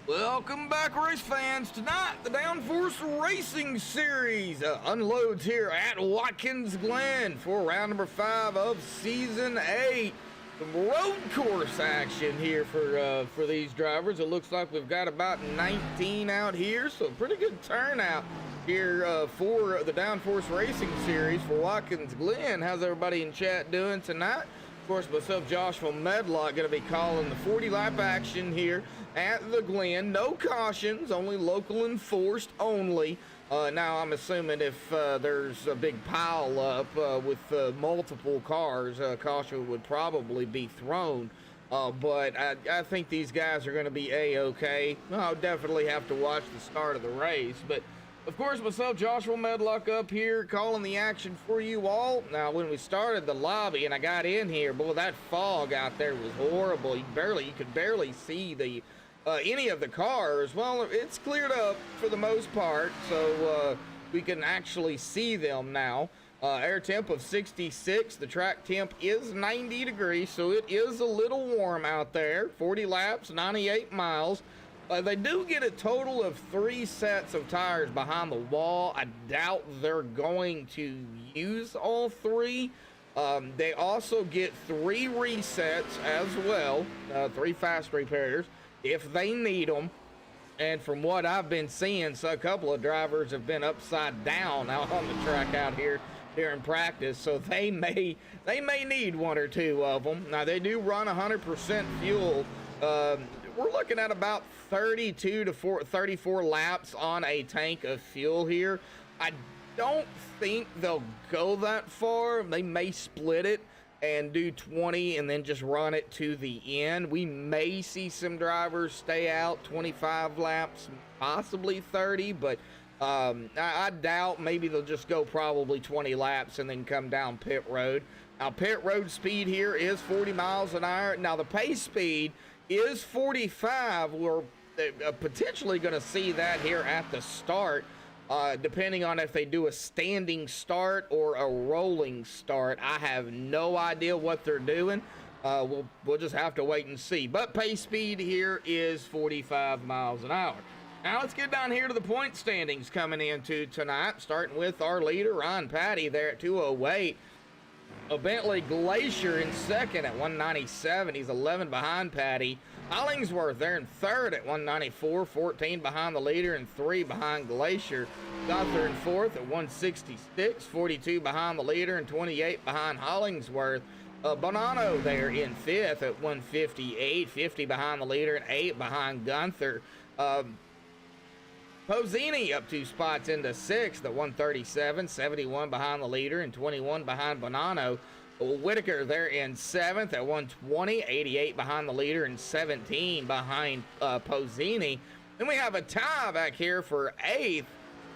Welcome back, race fans. Tonight, the Downforce Racing Series unloads here at Watkins Glen for round number 5 of Season 8. Some road course action here for these drivers. It looks like we've got about 19 out here, so pretty good turnout here for the Downforce Racing Series for Watkins Glen. How's everybody in chat doing tonight? Of course, myself, Joshua Medlock, going to be calling the 40-lap action here at the Glen. No cautions, only local enforced only. Now, I'm assuming if there's a big pile up with multiple cars, caution would probably be thrown. But I think these guys are going to be A-okay. I'll definitely have to watch the start of the race. But, of course, myself, Joshua Medlock, up here calling the action for you all. Now, when we started the lobby and I got in here, boy, that fog out there was horrible. You could barely see the any of the cars. Well, it's cleared up for the most part, so we can actually see them now. Air temp of 66. The track temp is 90 degrees, so it is a little warm out there. 40 laps, 98 miles. They do get a total of 3 sets of tires behind the wall. I doubt they're going to use all 3. They also get 3 resets as well, 3 fast repairs if they need them. And from what I've been seeing, so a couple of drivers have been upside down out on the track out here during practice, so they may need 1 or 2 of them. Now, they do run 100% fuel. We're looking at about 32 to 34 laps on a tank of fuel here. I don't think they'll go that far. They may split it and do 20 and then just run it to the end. We may see some drivers stay out 25 laps, possibly 30, but I doubt. Maybe they'll just go probably 20 laps and then come down pit road. Now, pit road speed here is 40 miles an hour. Now, the pace speed is 45. We're potentially going to see that here at the start, depending on if they do a standing start or a rolling start. I have no idea what they're doing. We'll just have to wait and see. But pace speed here is 45 miles an hour. Now let's get down here to the point standings coming into tonight, starting with our leader, Ron Patty, there at 208. A Bentley Glacier in second at 197. He's 11 behind Patty. Hollingsworth there in third at 194, 14 behind the leader and 3 behind Glacier. Gunther in fourth at 166, 42 behind the leader and 28 behind Hollingsworth. Bonanno there in fifth at 158, 50 behind the leader and 8 behind Gunther. Pozzini up 2 spots into 6th at 137, 71 behind the leader and 21 behind Bonanno. Whitaker there in 7th at 120, 88 behind the leader and 17 behind Pozzini. Then we have a tie back here for 8th,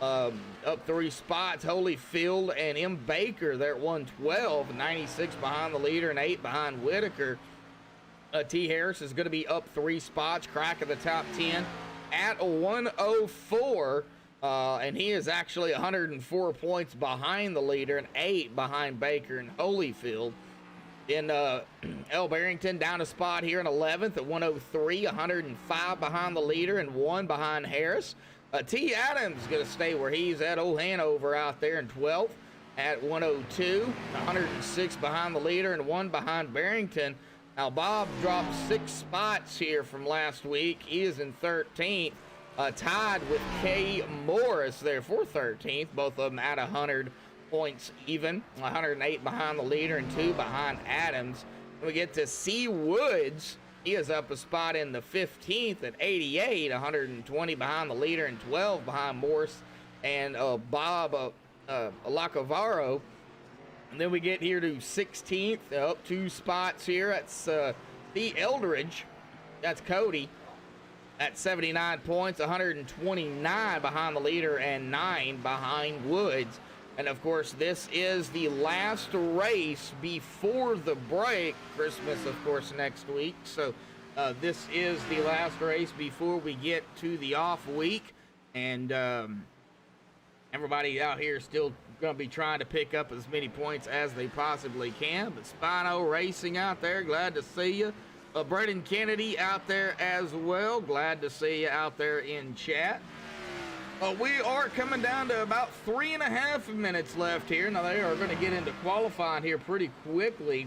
up 3 spots, Holyfield and M. Baker there at 112, 96 behind the leader and 8 behind Whitaker. T. Harris is going to be up 3 spots, crack of the top 10. At 104, and he is actually 104 points behind the leader and 8 behind Baker and Holyfield. In L. Barrington down a spot here in 11th at 103, 105 behind the leader and 1 behind Harris. T. Adams is going to stay where he's at. Old Hanover out there in 12th at 102, 106 behind the leader and 1 behind Barrington. Now, Bob dropped 6 spots here from last week. He is in 13th, tied with Kay Morris there for 13th. Both of them at 100 points even. 108 behind the leader and 2 behind Adams. When we get to C. Woods, he is up a spot in the 15th at 88, 120 behind the leader and 12 behind Morris and Bob Lacavaro. And then we get here to 16th, up 2 spots here. That's the Eldridge. That's Cody at 79 points, 129 behind the leader and 9 behind Woods. And, of course, this is the last race before the break. Christmas, of course, next week. So this is the last race before we get to the off week. And everybody out here is still going to be trying to pick up as many points as they possibly can. But Spino Racing out there, glad to see you. Braden Kennedy out there as well. Glad to see you out there in chat. We are coming down to about 3.5 minutes left here. Now they are going to get into qualifying here pretty quickly,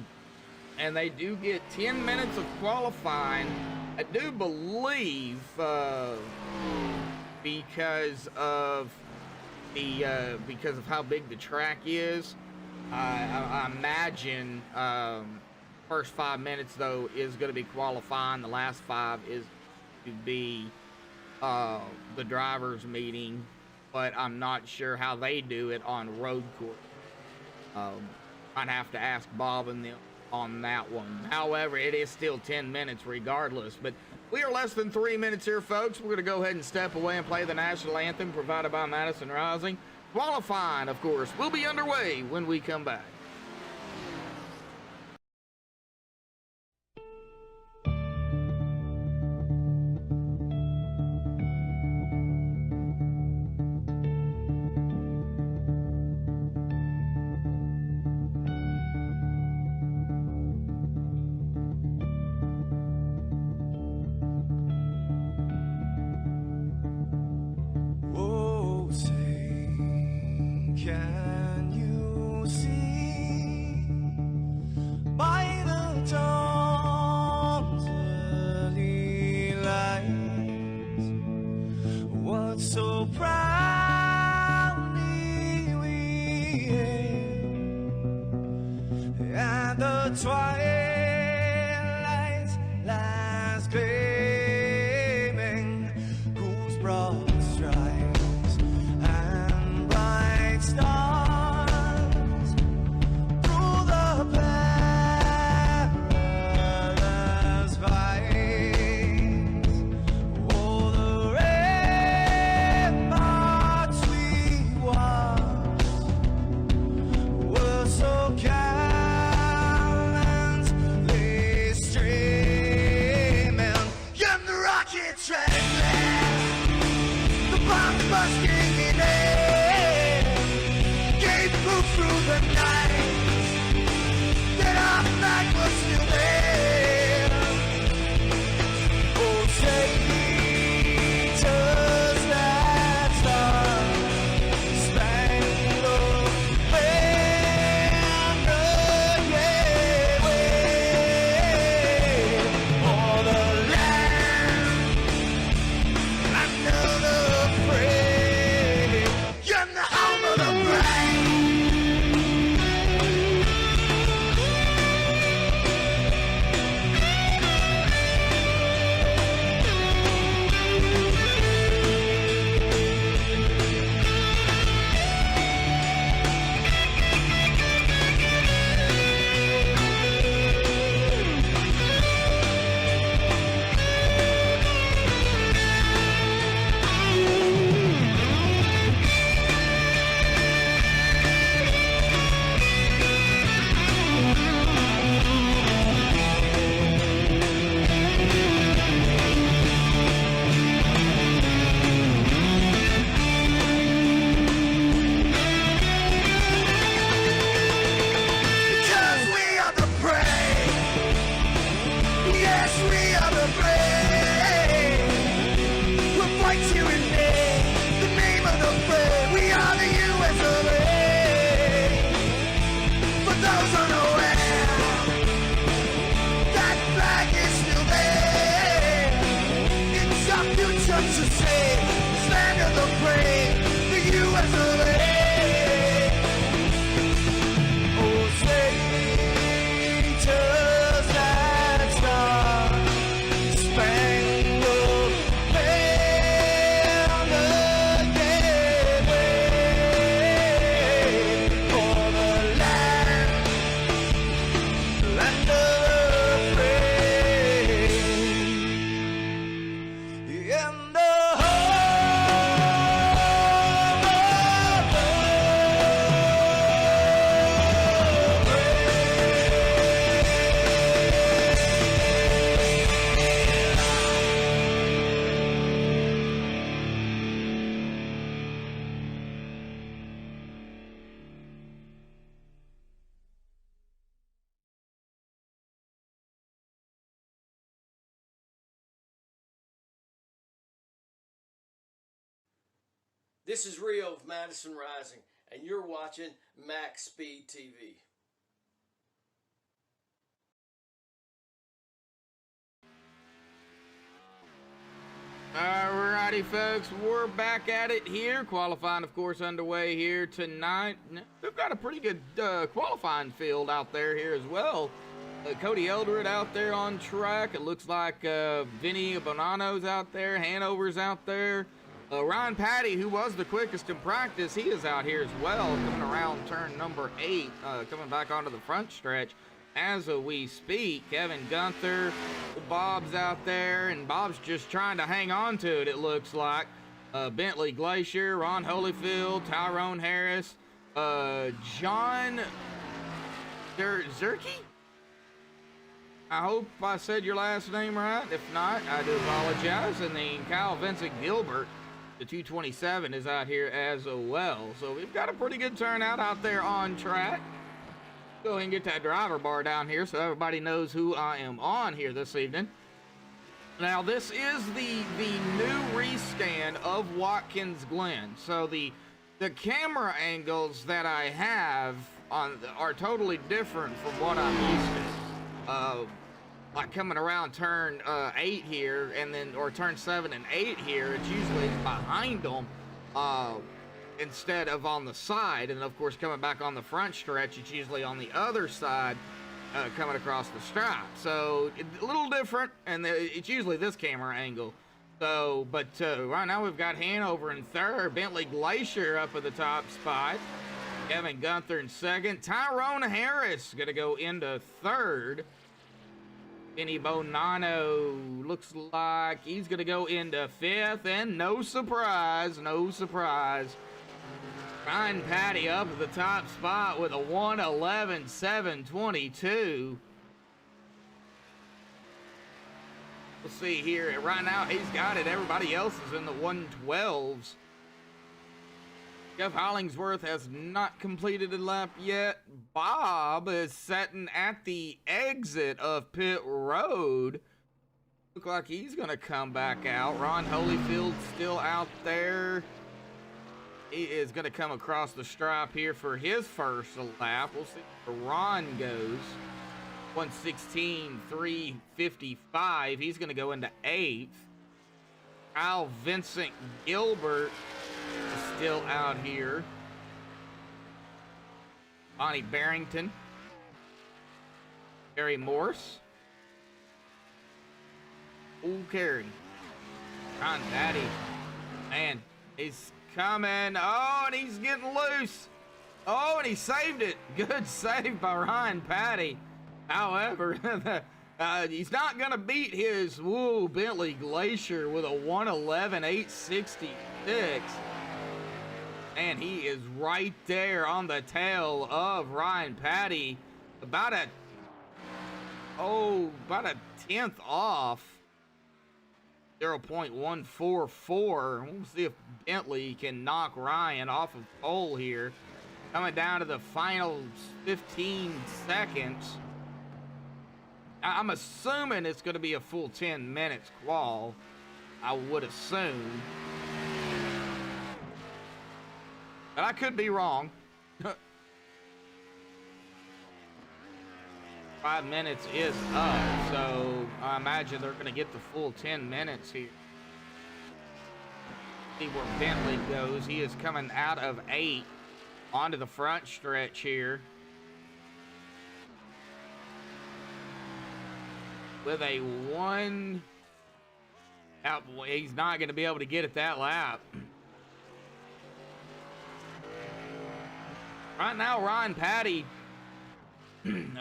and they do get 10 minutes of qualifying. I do believe because of how big the track is. I imagine first 5 minutes though is going to be qualifying. The last 5 is to be the drivers meeting, but I'm not sure how they do it on road course. I'd have to ask Bob and them on that one. However, it is still 10 minutes regardless, but we are less than 3 minutes here, folks. We're going to go ahead and step away and play the national anthem provided by Madison Rising. Qualifying, of course, will be underway when we come back. In the This is Rio of Madison Rising, and you're watching MaxSpeedTV. Alrighty, folks, we're back at it here. Qualifying, of course, underway here tonight. We've got a pretty good qualifying field out there here as well. Cody Eldred out there on track. It looks like Vinny Bonanno's out there. Hanover's out there. Ryan Patty, who was the quickest in practice, he is out here as well, coming around turn number 8, coming back onto the front stretch as we speak. Kevin Gunther, Bob's out there, and Bob's just trying to hang on to it, it looks like. Bentley Glacier, Ron Holyfield, Tyrone Harris, John Zerke? I hope I said your last name right. If not, I do apologize. And then Kyle Vincent Gilbert, the 227, is out here as well. So we've got a pretty good turnout out there on track. Go ahead and get that driver bar down here so everybody knows who I am on here this evening. Now, this is the new rescan of Watkins Glen. So the camera angles that I have on are totally different from what I'm used to. Like coming around turn 8 here, and then or turn 7 and 8 here, it's usually behind them instead of on the side. And of course, coming back on the front stretch, it's usually on the other side, coming across the stripe. So it's a little different, and it's usually this camera angle. So, but right now we've got Hanover in third, Bentley Glacier up at the top spot, Kevin Gunther in second, Tyrone Harris gonna go into third. Vinny Bonanno looks like he's going to go into fifth, and no surprise, Ryan Patty up at the top spot with a 1:11.722. We'll see here. Right now, he's got it. Everybody else is in the 1:12s. Jeff Hollingsworth has not completed a lap yet. Bob is sitting at the exit of pit road. Look like he's going to come back out. Ron Holyfield's still out there. He is going to come across the stripe here for his first lap. We'll see where Ron goes. 1:16.355. He's going to go into 8th. Kyle Vincent Gilbert is still out here. Bonnie Barrington. Gary Morse. Old Carey. Ron Patty. Man, he's coming. Oh, and he's getting loose. Oh, and he saved it. Good save by Ryan Patty. However, he's not going to beat his Bentley Glacier with a 1:11.866. And he is right there on the tail of Ryan Patty. About a 10th off. 0.144. We'll see if Bentley can knock Ryan off of pole here. Coming down to the final 15 seconds. I'm assuming it's going to be a full 10 minutes qual. I would assume. But I could be wrong. 5 minutes is up, so I imagine they're going to get the full 10 minutes here. See where Bentley goes. He is coming out of 8 onto the front stretch here with a 1. Oh, boy, he's not going to be able to get it that lap. Right now, Ryan Patty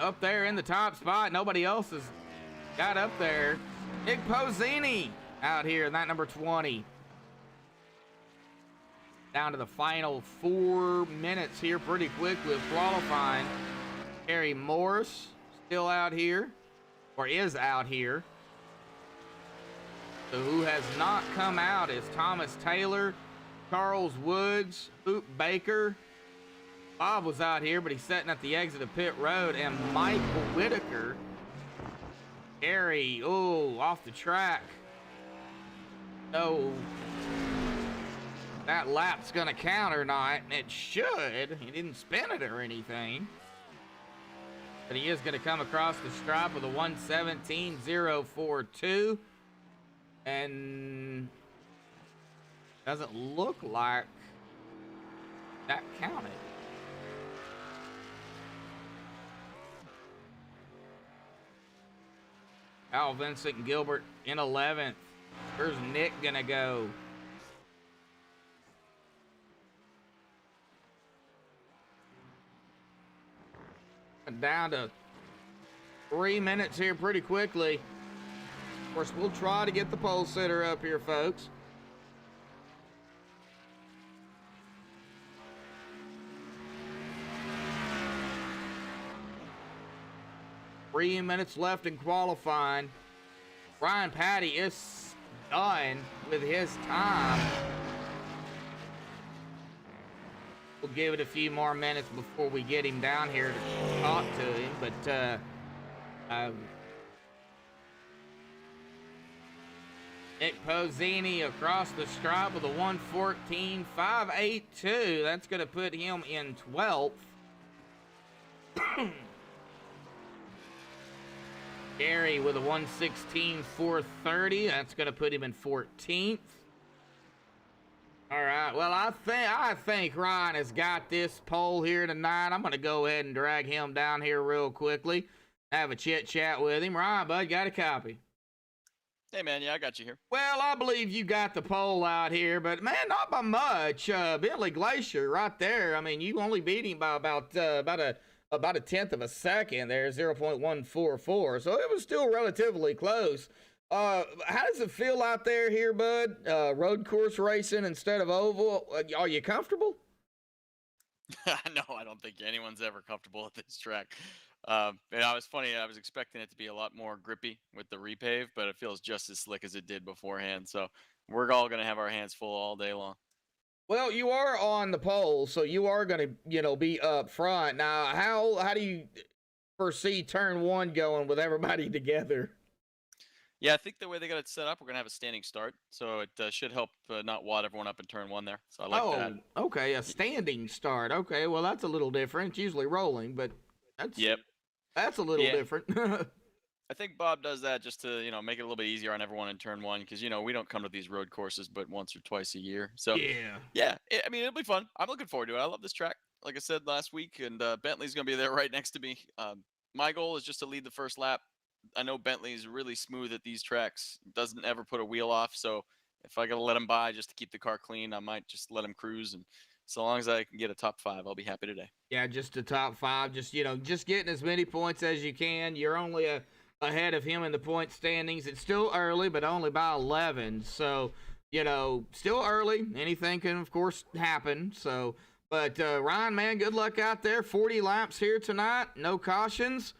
up there in the top spot. Nobody else has got up there. Nick Pozzini out here in that number 20. Down to the final 4 minutes here pretty quickly of qualifying. Harry Morris still out here, or is out here. So who has not come out is Thomas Taylor, Charles Woods, Hoop Baker. Bob was out here, but he's sitting at the exit of pit road, and Michael Whitaker. Harry, off the track. No. that lap's gonna count or not, and it should. He didn't spin it or anything. But he is gonna come across the stripe with a 1:17.042. And doesn't look like that counted. Al Vincent Gilbert in 11th. Where's Nick gonna go? Down to 3 minutes here pretty quickly. Of course, we'll try to get the pole sitter up here, folks. Three minutes left in qualifying. Ryan Patty is done with his time. We'll give it a few more minutes before we get him down here to talk to him, but Nick Pozzini across the stripe with a 1:14.582. That's going to put him in 12th. Gary with a 1:16.430. That's going to put him in 14th. All right. Well, I think Ryan has got this pole here tonight. I'm going to go ahead and drag him down here real quickly. Have a chit chat with him. Ryan, bud, got a copy? Hey, man. Yeah, I got you here. Well, I believe you got the pole out here, but man, not by much. Bentley Glacier right there. I mean, you only beat him by about a tenth of a second there, 0.144. So it was still relatively close. How does it feel out there here, bud? Road course racing instead of oval. Are you comfortable? No, I don't think anyone's ever comfortable at this track. And I was funny. I was expecting it to be a lot more grippy with the repave, but it feels just as slick as it did beforehand. So we're all going to have our hands full all day long. Well, you are on the pole, so you are going to, be up front. Now, how do you foresee turn one going with everybody together? Yeah, I think the way they got it set up, we're going to have a standing start. So it should help not wad everyone up in turn one there. So I like that. Oh, okay, a standing start. Okay, well, that's a little different. It's usually rolling, but that's a little different. I think Bob does that just to, make it a little bit easier on everyone in turn one because, we don't come to these road courses but once or twice a year. So, it'll be fun. I'm looking forward to it. I love this track, like I said last week, and Bentley's going to be there right next to me. My goal is just to lead the first lap. I know Bentley's really smooth at these tracks, doesn't ever put a wheel off. So if I got to let him by just to keep the car clean, I might just let him cruise. And so long as I can get a top 5, I'll be happy today. Yeah, just a top 5. Just getting as many points as you can. You're only ahead of him in the point standings. It's still early, but only by 11. So, still early. Anything can, of course, happen. So, but Ryan, man, good luck out there. 40 laps here tonight. No cautions.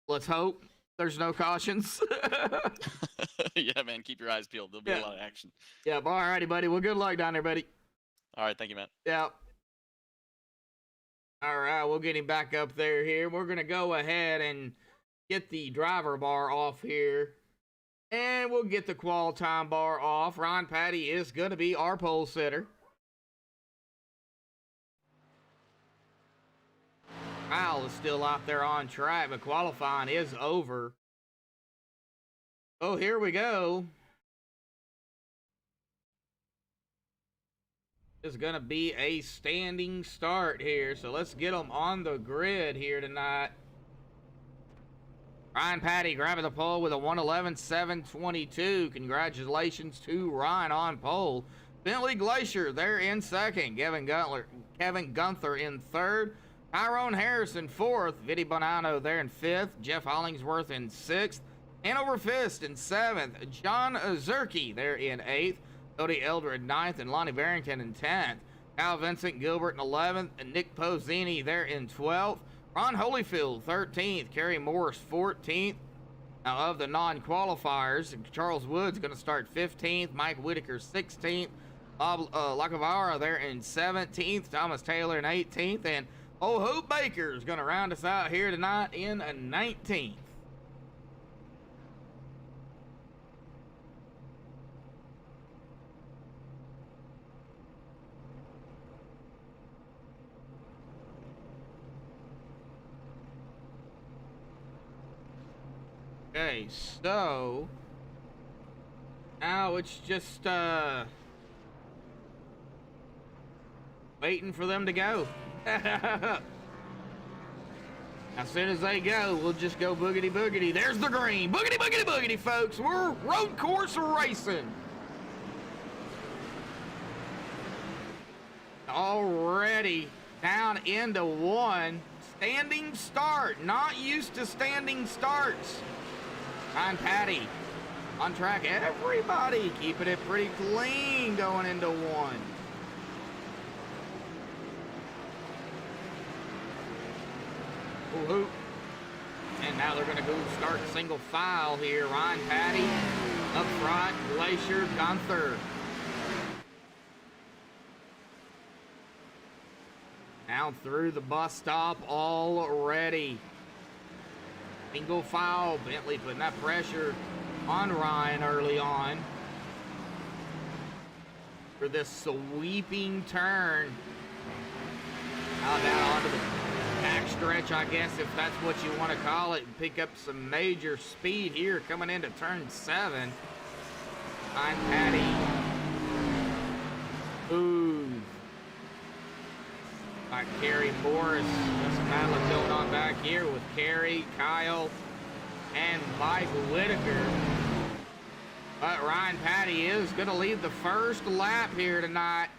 Let's hope there's no cautions. Yeah, man, keep your eyes peeled. There'll be a lot of action. Yeah, all righty, buddy. Well, good luck down there, buddy. All right, thank you, man. Yeah. All right, we'll get him back up there here. We're going to go ahead and get the driver bar off here. And we'll get the qual time bar off. Ron Patty is going to be our pole sitter. Kyle is still out there on track, but qualifying is over. Oh, here we go. It's going to be a standing start here, so let's get them on the grid here tonight. Ryan Patty grabbing the pole with a 1:11.722. Congratulations to Ryan on pole. Bentley Glacier, they're in second. Kevin Gunther in third. Tyrone Harrison fourth. Vinny Bonanno there in fifth. Jeff Hollingsworth in sixth. Hanover Fist in seventh. John Zerke there in eighth. Cody Eldred ninth, and Lonnie Barrington in 10th. Kyle Vincent Gilbert in 11th, and Nick Pozzini there in 12th. Ron Holyfield 13th. Kerry Morris 14th. Now, of the non-qualifiers, Charles Wood's going to start 15th. Mike Whitaker 16th. Bob Lacavara there in 17th. Thomas Taylor in 18th. And Hope Baker is going to round us out here tonight in 19th. Okay, so now it's just waiting for them to go. As soon as they go, we'll just go boogity boogity. There's the green. Boogity boogity boogity, folks. We're road course racing. Already down into one. Standing start. Not used to standing starts. Ryan Patty on track. Everybody keeping it pretty clean going into one. Whoop. And now they're going to go start single file here. Ryan Patty up front. Glacier Gunther. Now through the bus stop already. Single file. Bentley putting that pressure on Ryan early on for this sweeping turn. Now down onto the back stretch, I guess, if that's what you want to call it, and pick up some major speed here coming into turn 7. Ryan Patty. Ooh. By Kerry Morris. There's some battle going on back here with Kerry, Kyle, and Mike Whitaker. But Ryan Patty is going to lead the first lap here tonight.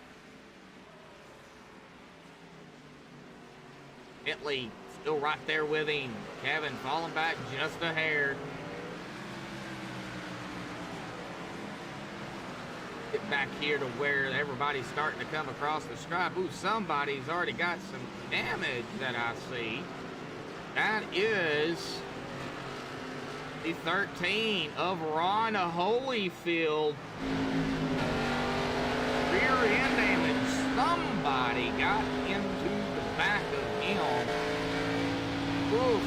Bentley still right there with him. Kevin falling back just a hair. Get back here to where everybody's starting to come across the stripe. Ooh, somebody's already got some damage that I see. That is the 13 of Ron Holyfield. Rear end damage. Somebody got into the back of him. Oof.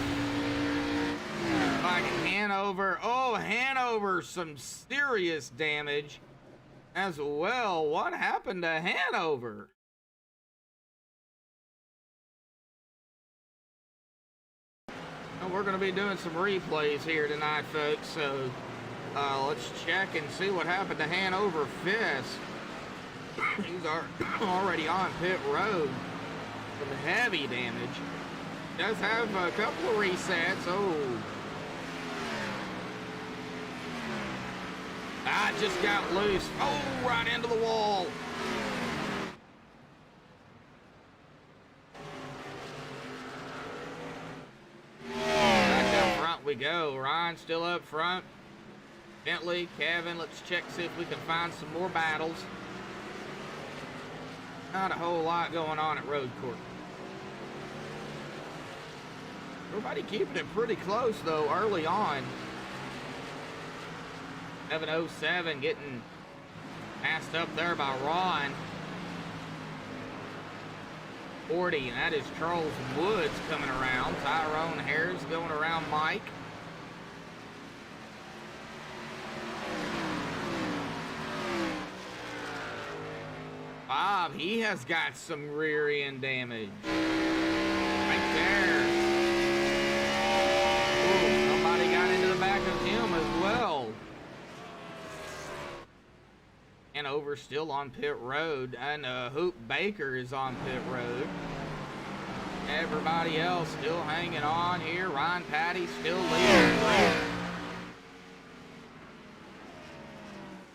Like Hanover. Oh, Hanover, some serious damage as well. What happened to Hanover? Well, we're going to be doing some replays here tonight, folks, so let's check and see what happened to Hanover Fist. He's already on pit road. Some heavy damage. Does have a couple of resets. Oh. I just got loose. Oh, right into the wall. Back up front we go. Ryan still up front. Bentley, Kevin, let's check, see if we can find some more battles. Not a whole lot going on at road course. Everybody keeping it pretty close, though, early on. 707 getting passed up there by Ron. 40, and that is Charles Woods coming around. Tyrone Harris going around Mike. Bob, he has got some rear end damage. Right there. Ooh, somebody got into the back of him as well. Hanover still on pit road, and Hoop Baker is on pit road. Everybody else still hanging on here. Ryan Patty still leading.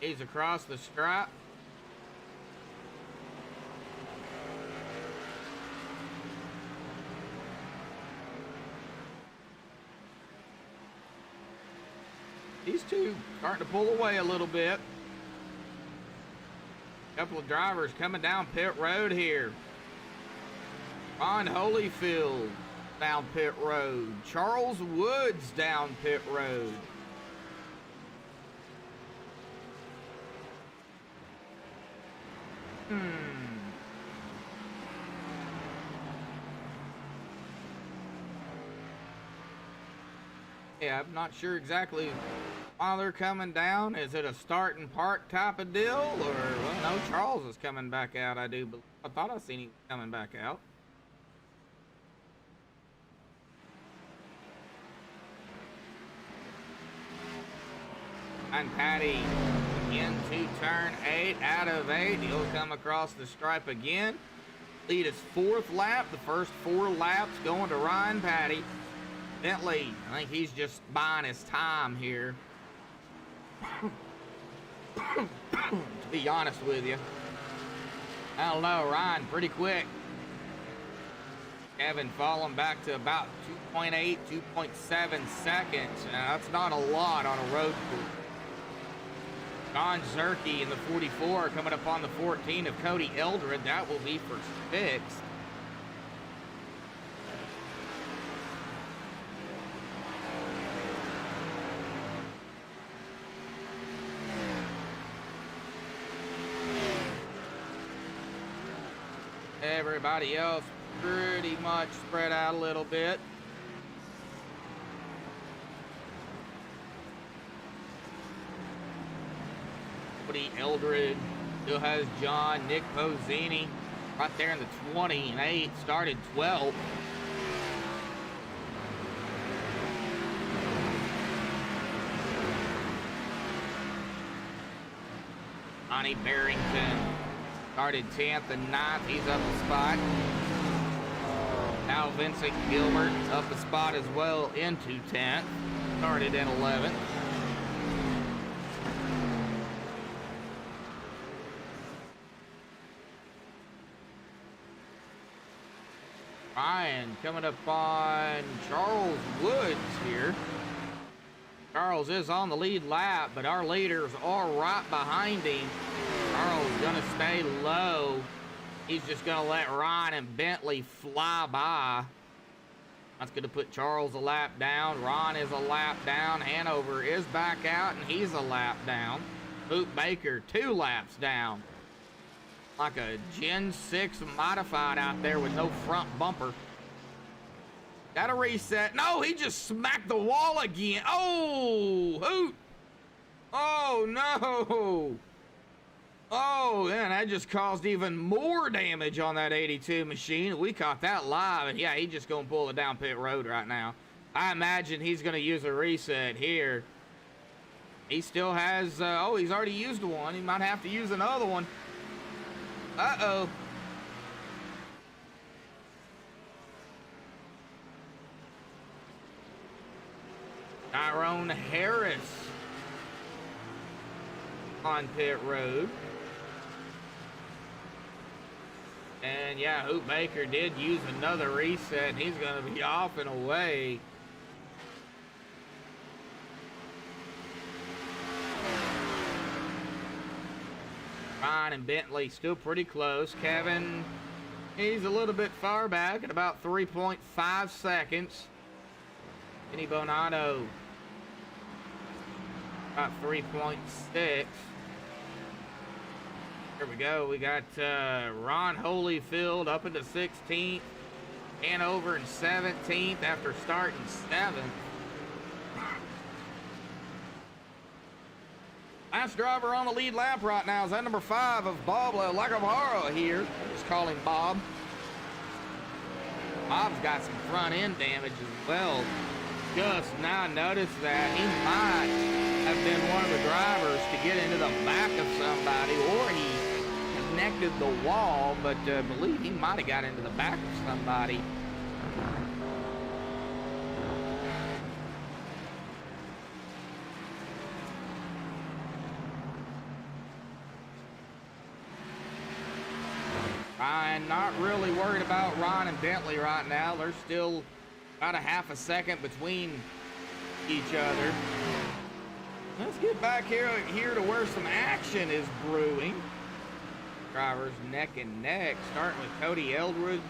He's across the stripe. These two starting to pull away a little bit. Couple of drivers coming down pit road here. Ron Holyfield down pit road. Charles Woods down pit road. Yeah, I'm not sure exactly why they're coming down. Is it a start and park type of deal? Or, well, no, Charles is coming back out, I do believe. I thought I seen him coming back out. And Patty into turn 8 out of 8. He'll come across the stripe again. Lead his 4th lap. The first 4 laps going to Ryan Patty. Bentley, I think he's just buying his time here. To be honest with you. I don't know, Ryan, pretty quick. Kevin falling back to about 2.8, 2.7 seconds. That's not a lot on a road course. Don Zerke in the 44 coming up on the 14 of Cody Eldred. That will be for 6th. Everybody else pretty much spread out a little bit. Cody Eldred still has John. Nick Pozzini right there in the 20 and 8, started 12th. Bonnie Barrington started 10th and 9th. He's up a spot. Now Vincent Gilbert up a spot as well into 10th. Started in 11th. Ryan coming up on Charles Woods here. Charles is on the lead lap, but our leaders are right behind him. Charles gonna stay low. He's just gonna let Ryan and Bentley fly by. That's gonna put Charles a lap down. Ron is a lap down. Hanover is back out, and he's a lap down. Boot Baker 2 laps down. Like a Gen 6 modified out there with no front bumper. Got a reset. No, he just smacked the wall again. Oh, hoot. Oh, no. Oh, man, that just caused even more damage on that 82 machine. We caught that live, and yeah, he's just going to pull it down pit road right now. I imagine he's going to use a reset here. He still has, oh, he's already used one. He might have to use another one. Uh-oh. Tyrone Harris on pit road. And yeah, Hoot Baker did use another reset, and he's going to be off and away. Ryan and Bentley still pretty close. Kevin, he's a little bit far back at about 3.5 seconds. Kenny Bonato, about 3.6. Here we go. We got Ron Holyfield up into 16th. Hanover in 17th after starting 7th. Last driver on the lead lap right now is that number 5 of Bob Lagavaro here. I'll just call him Bob. Bob's got some front end damage as well. Just now noticed that he might have been one of the drivers to get into the back of somebody, or he connected the wall, but I believe he might have got into the back of somebody. I'm not really worried about Ron and Bentley right now. They're still about a half a second between each other. Let's get back here to where some action is brewing. Drivers neck and neck, starting with Cody Eldred,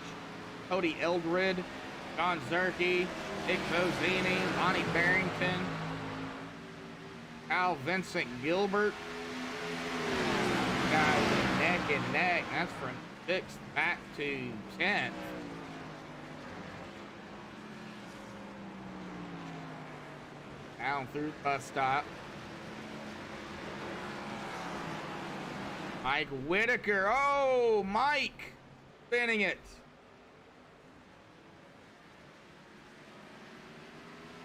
John Zerke, Nick Bozzini, Lonnie Barrington, Kyle Vincent Gilbert. Guys neck and neck. That's from 6th back to 10th. Down through bus stop. Mike Whitaker. Oh, Mike spinning it.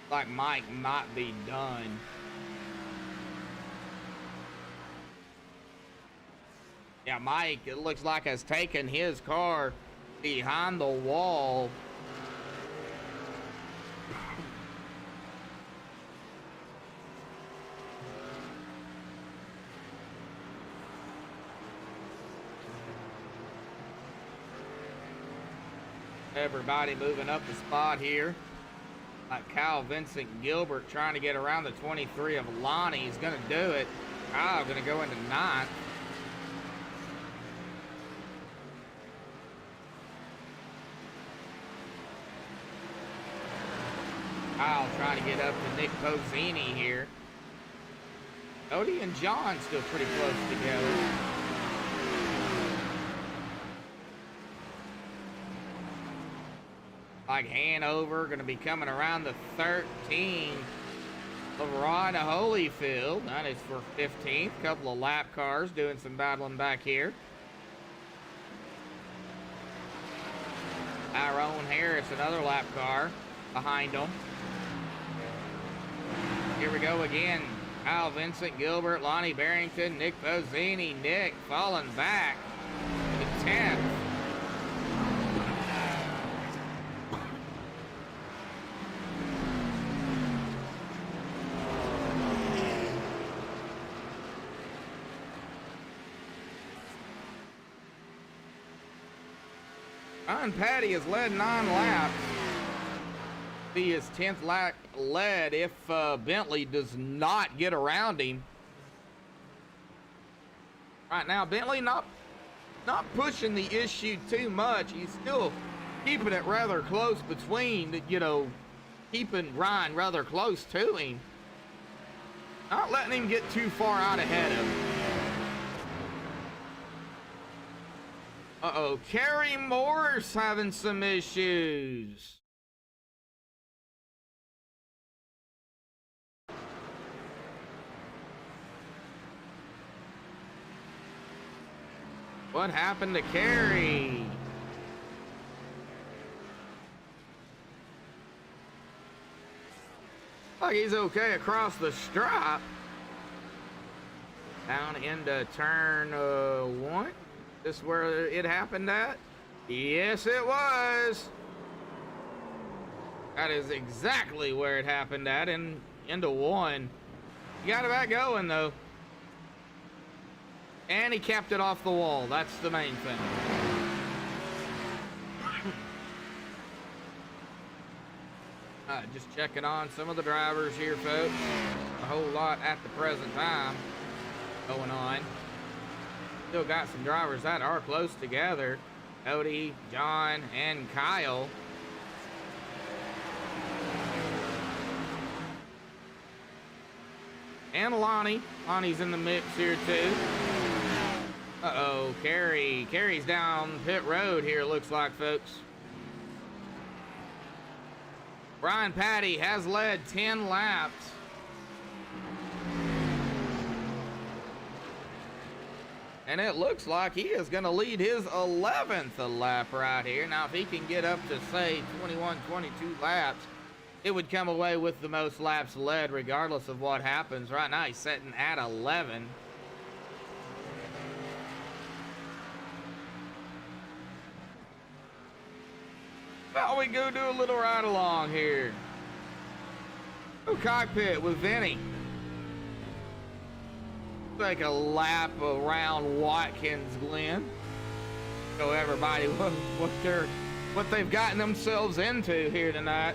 Like Mike might be done. Yeah, Mike, it looks like has taken his car behind the wall. Everybody moving up the spot here. Like Kyle Vincent Gilbert trying to get around the 23 of Lonnie. He's going to do it. Kyle going to go into 9th. Kyle trying to get up to Nick Pozzini here. Odie and John still pretty close together. Like Hanover going to be coming around the 13. LeBron Holyfield, that is for 15th. Couple of lap cars doing some battling back here. Tyrone Harris, another lap car behind them. Here we go again. Kyle Vincent, Gilbert, Lonnie Barrington, Nick Pozzini. Nick falling back to 10th. Ryan Patty has led 9 laps. Be his 10th lap led if Bentley does not get around him. Right now, Bentley not pushing the issue too much. He's still keeping it rather close between, you know, keeping Ryan rather close to him. Not letting him get too far out ahead of him. Uh-oh, Kerry Moore's having some issues. What happened to Kerry? Like he's okay across the stripe. Down into turn 1. This is where it happened at? Yes, it was. That is exactly where it happened at, into 1. You got it back going, though. And he kept it off the wall. That's the main thing. Just checking on some of the drivers here, folks. A whole lot at the present time going on. Still got some drivers that are close together. Cody, John, and Kyle. And Lonnie. Lonnie's in the mix here, too. Uh-oh, Kerry's down pit road here, looks like, folks. Brian Patty has led 10 laps. And it looks like he is going to lead his 11th lap right here. Now, if he can get up to, say, 21, 22 laps, it would come away with the most laps led regardless of what happens. Right now, he's sitting at 11. Well, we go do a little ride along here. Go cockpit with Vinny. Take a lap around Watkins Glen. Show everybody what they've gotten themselves into here tonight.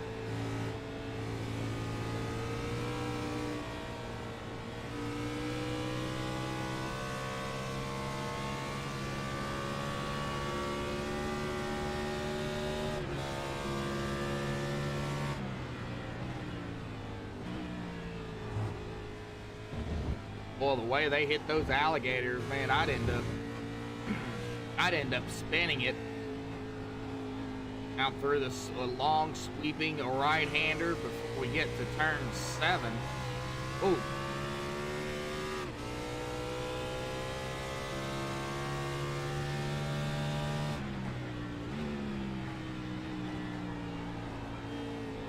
Boy, the way they hit those alligators, man, I'd end up spinning it out through this long sweeping right-hander before we get to turn 7. Ooh.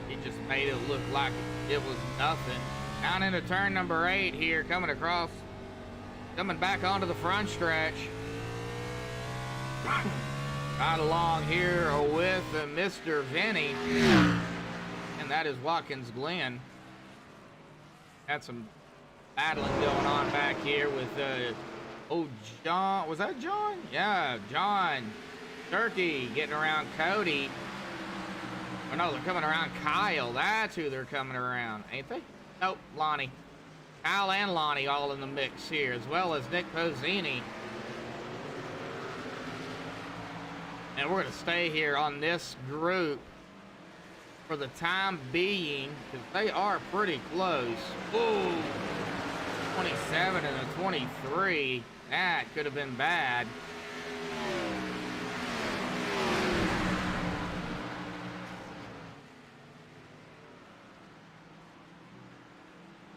He just made it look like it was nothing. Down into turn number 8 here, coming back onto the front stretch. Right along here with Mr. Vinny. And that is Watkins Glen. Had some battling going on back here with John. Was that John? Yeah, John Turkey getting around Cody. Oh no, they're coming around Kyle. That's who they're coming around, ain't they? Nope, Lonnie. Kyle and Lonnie all in the mix here, as well as Nick Pozzini. And we're going to stay here on this group for the time being, because they are pretty close. Ooh, 27 and a 23. That could have been bad.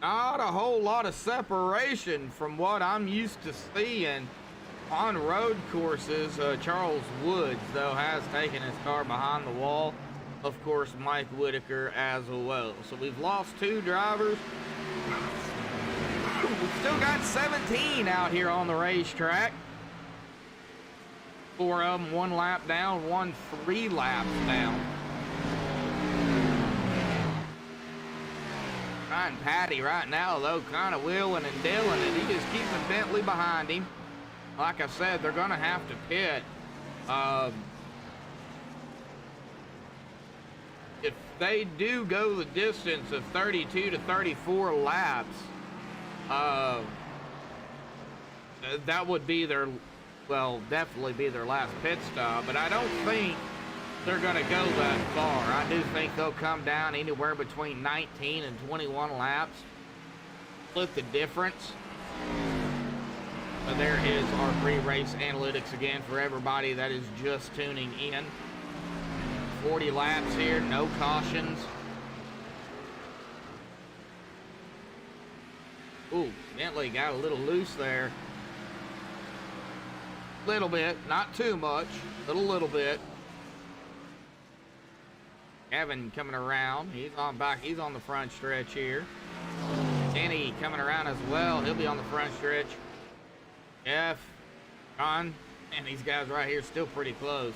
Not a whole lot of separation from what I'm used to seeing on road courses. Charles Woods, though, has taken his car behind the wall. Of course, Mike Whitaker as well. So we've lost 2 drivers. We've still got 17 out here on the racetrack. 4 of them 1 lap down, 1 3 laps down. Ryan Patty right now, though, kind of wheeling and dealing, and he is keeping Bentley behind him. Like I said, they're going to have to pit. If they do go the distance of 32 to 34 laps, that would be their, well, definitely be their last pit stop. But I don't think they're going to go that far. I do think they'll come down anywhere between 19 and 21 laps. Split the difference. So there is our pre-race analytics again for everybody that is just tuning in. 40 laps here, no cautions. Ooh, Bentley got a little loose there. Little bit, not too much, but a little bit. Kevin coming around. He's on the front stretch here. Danny coming around as well. He'll be on the front stretch. Jeff, John, and these guys right here still pretty close.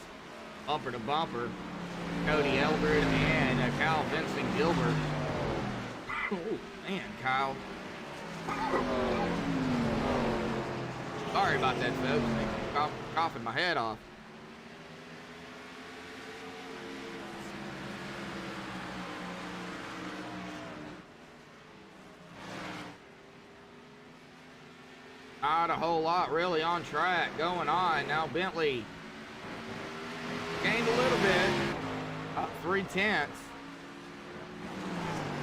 Bumper to bumper. Cody Eldred and Kyle Vincent Gilbert. Oh, man, Kyle. Sorry about that, folks. I'm coughing my head off. Not a whole lot really on track going on. Now Bentley gained a little bit, up 3/10.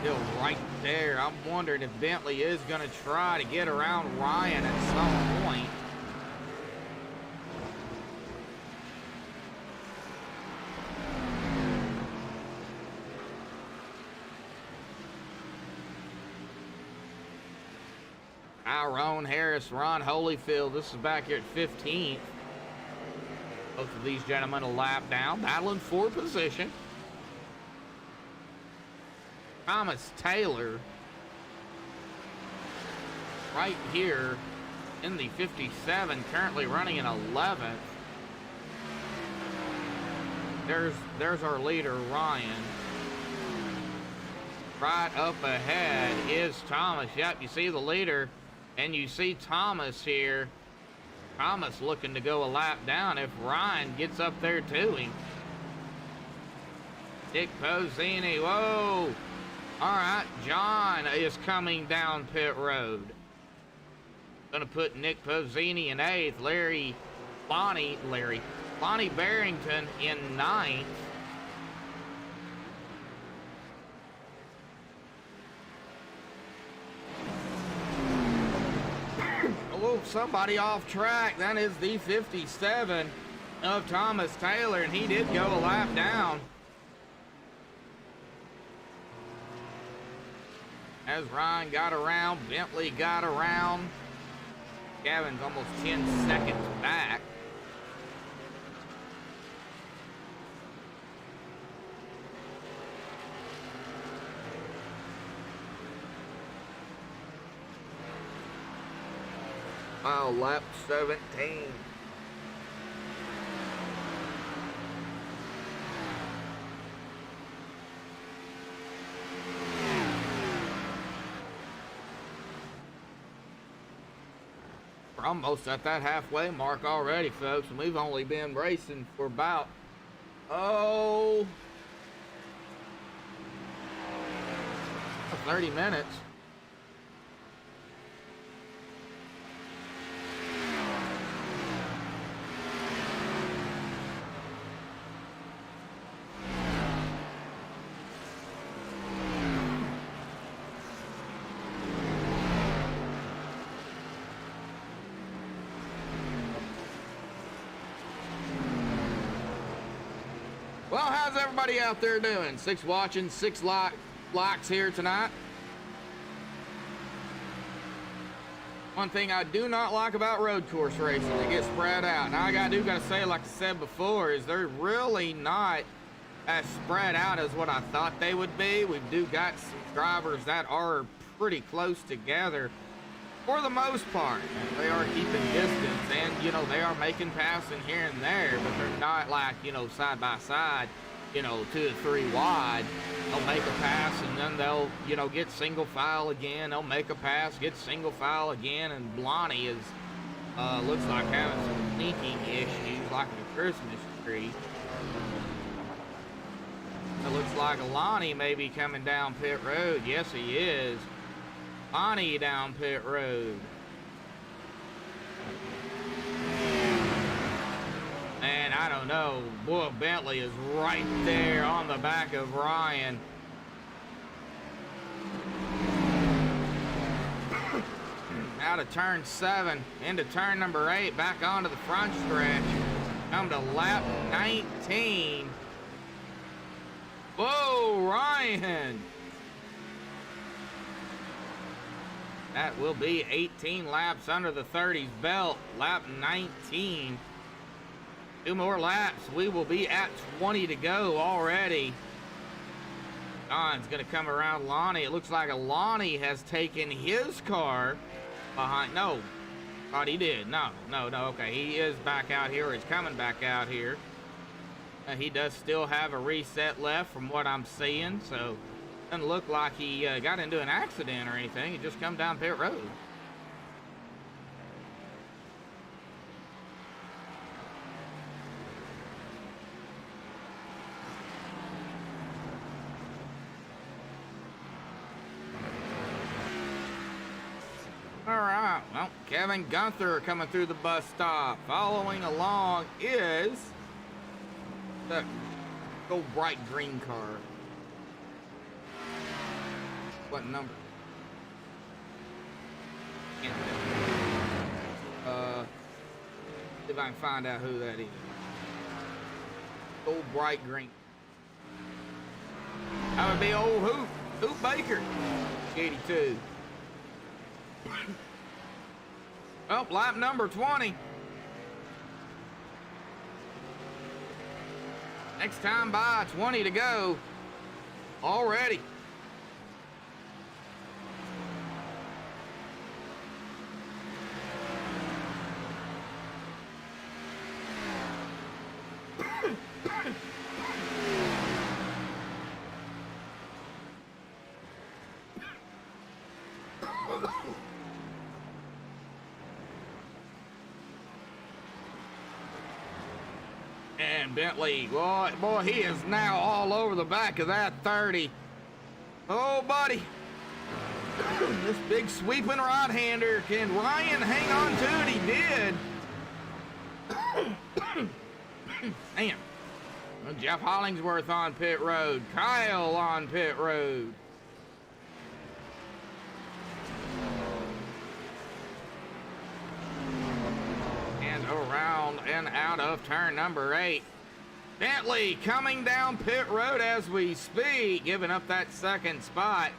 Still right there. I'm wondering if Bentley is going to try to get around Ryan at some point. Tyrone Harris, Ron Holyfield. This is back here at 15th. Both of these gentlemen a lap down, battling for position. Thomas Taylor right here in the 57, currently running in 11th. There's our leader, Ryan. Right up ahead is Thomas. Yep, you see the leader. And you see Thomas here. Thomas looking to go a lap down if Ryan gets up there to him. Nick Pozzini, whoa. All right, John is coming down pit road. Gonna put Nick Pozzini in 8th. Lonnie Barrington in 9th. Oh, somebody off track. That is the 57 of Thomas Taylor, and he did go a lap down. As Ryan got around, Bentley got around. Gavin's almost 10 seconds back. Wow, lap 17. almost at that halfway mark already, folks, and we've only been racing for about, 30 minutes. Well, how's everybody out there doing? 6 watching, 6 likes here tonight. One thing I do not like about road course racing, it gets spread out. Now I gotta say, like I said before, is they're really not as spread out as what I thought they would be. We do got some drivers that are pretty close together for the most part. They are keeping distance, and you know, they are making passing here and there, but they're not like, you know, side by side, you know, 2 to 3 wide. They'll make a pass and then they'll, you know, get single file again. They'll make a pass, get single file again, and Blondie is looks like having some sneaking issues like a Christmas tree. It looks like Lonnie may be coming down pit road. Yes, he is. Lonnie down pit road. And I don't know. Boy, Bentley is right there on the back of Ryan. Out of turn 7, into turn number 8, back onto the front stretch. Come to lap 19. Whoa, Ryan. That will be 18 laps under the 30s belt. Lap 19. 2 more laps. We will be at 20 to go already. Don's going to come around Lonnie. It looks like Lonnie has taken his car behind. No. Thought he did. No. Okay. He is back out here. Or he's coming back out here. He does still have a reset left from what I'm seeing. So doesn't look like he got into an accident or anything. He just come down pit road. All right, well, Kevin Gunther coming through the bus stop. Following along is the old bright green car. What number? Can't tell. See if I can find out who that is. Old bright green. That would be old Hoop Baker. 82. Well, lap number 20. Next time by, 20 to go. Already. And Bentley, boy, he is now all over the back of that 30. Oh, buddy. This big sweeping right-hander. Can Ryan hang on to it? He did. Damn. Well, Jeff Hollingsworth on pit road. Kyle on pit road. And around and out of turn number 8. Bentley coming down pit road as we speak, giving up that second spot.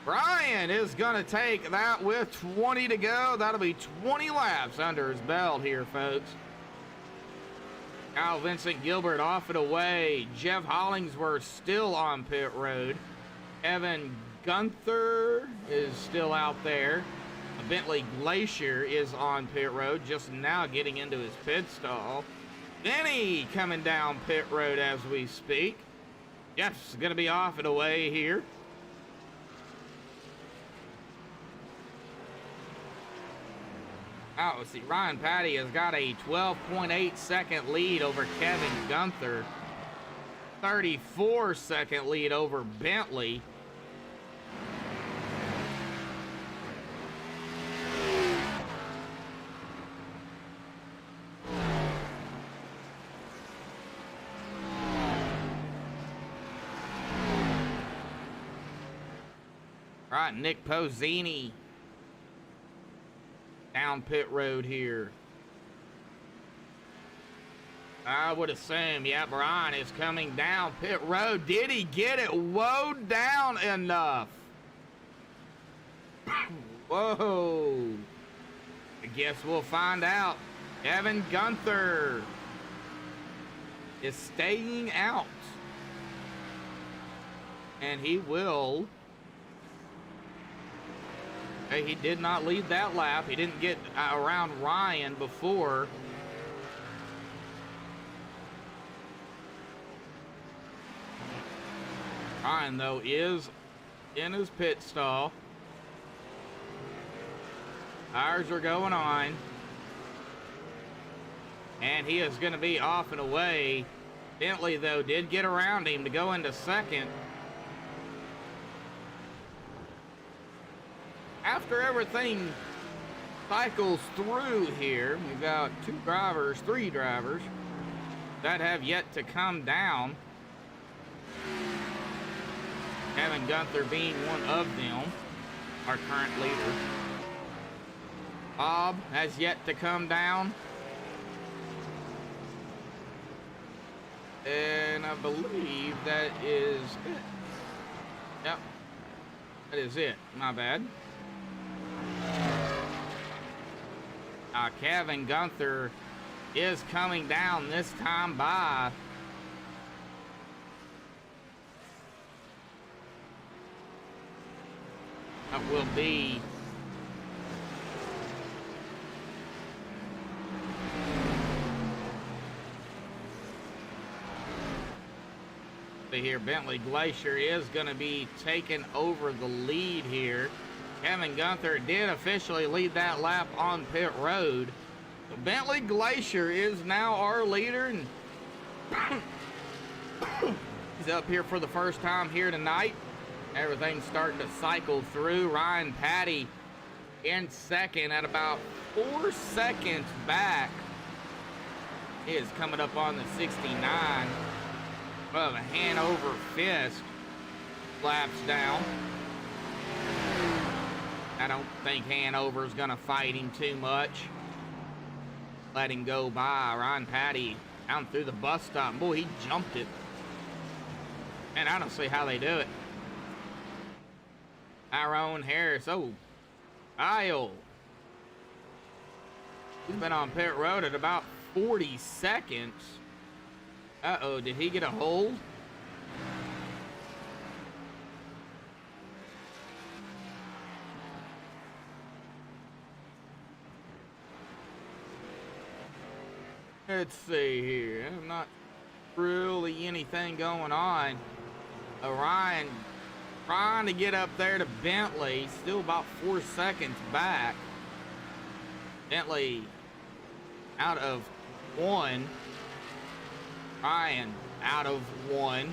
Ryan is going to take that with 20 to go. That'll be 20 laps under his belt here, folks. Kyle Vincent Gilbert off and away. Jeff Hollingsworth still on pit road. Evan Gunther is still out there. Bentley Glacier is on pit road, just now getting into his pit stall. Denny coming down pit road as we speak. Jeff's going to be off and away here. Oh, let's see. Ryan Patty has got a 12.8 second lead over Kevin Gunther. 34 second lead over Bentley. Right, Nick Pozzini down pit road here. I would assume, yeah, Brian is coming down pit road. Did he get it woed down enough? Whoa. I guess we'll find out. Kevin Gunther is staying out. And he will. Okay, he did not lead that lap. He didn't get around Ryan before. Ryan, though, is in his pit stall. Tires are going on. And he is going to be off and away. Bentley, though, did get around him to go into second. After everything cycles through here, we've got three drivers that have yet to come down. Kevin Gunther being one of them, our current leader. Bob has yet to come down. And I believe that is it. Yep. That is it. My bad. Kevin Gunther is coming down this time by that will be here. Bentley Glacier is going to be taking over the lead here. Kevin Gunther did officially lead that lap on pit road. So Bentley Glacier is now our leader, and he's up here for the first time here tonight. Everything's starting to cycle through. Ryan Patty in second at about 4 seconds back. He is coming up on the 69 of a Hanover fist. Laps down. I don't think Hanover's gonna fight him too much. Let him go by. Ryan Patty down through the bus stop. Boy, he jumped it. And I don't see how they do it. Tyrone Harris. Oh, Kyle. He's been on pit road at about 40 seconds. Uh-oh, did he get a hold? Let's see here. Not really anything going on. Orion trying to get up there to Bentley. Still about 4 seconds back. Bentley out of one. Ryan out of one.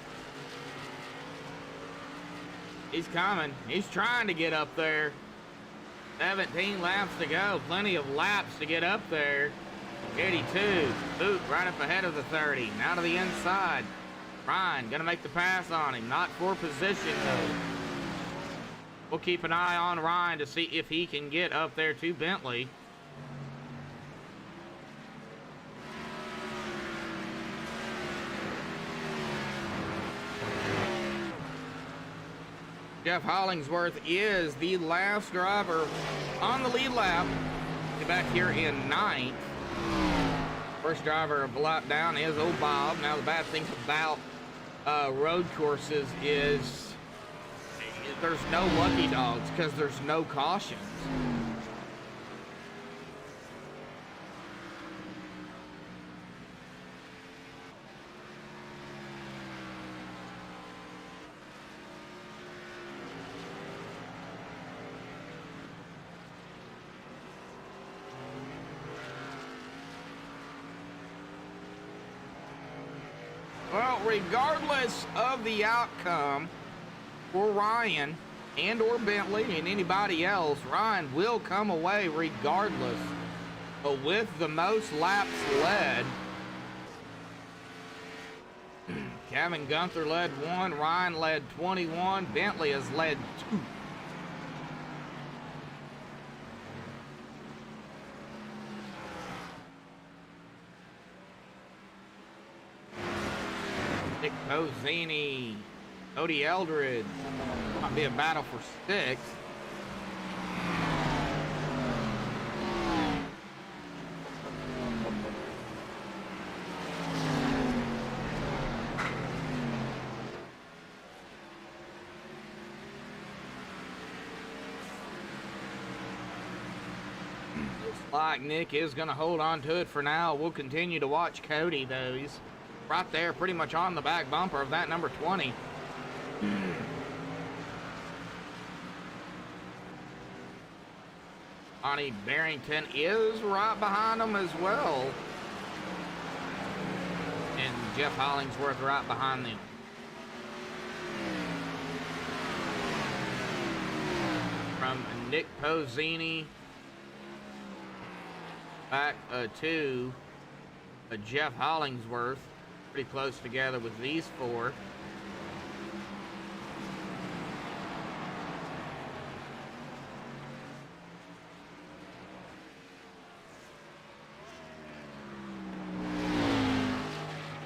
He's coming. He's trying to get up there. 17 laps to go. Plenty of laps to get up there. 82. Boot right up ahead of the 30. Now to the inside. Ryan gonna make the pass on him. Not for position though. We'll keep an eye on Ryan to see if he can get up there to Bentley. Jeff Hollingsworth is the last driver on the lead lap. Get back here in ninth. First driver of the lap down is old Bob. Now the bad thing about road courses is there's no lucky dogs because there's no cautions. Well, regardless of the outcome for Ryan and or Bentley and anybody else, Ryan will come away regardless, but with the most laps led. Kevin Gunther led 1, Ryan led 21, Bentley has led 2. Nick Bozzini, Cody Eldred. Might be a battle for 6. Looks like Nick is going to hold on to it for now. We'll continue to watch Cody, though. He's right there, pretty much on the back bumper of that number 20. Bonnie Barrington is right behind him as well. And Jeff Hollingsworth right behind them. From Nick Pozzini back to Jeff Hollingsworth. Pretty close together with these 4.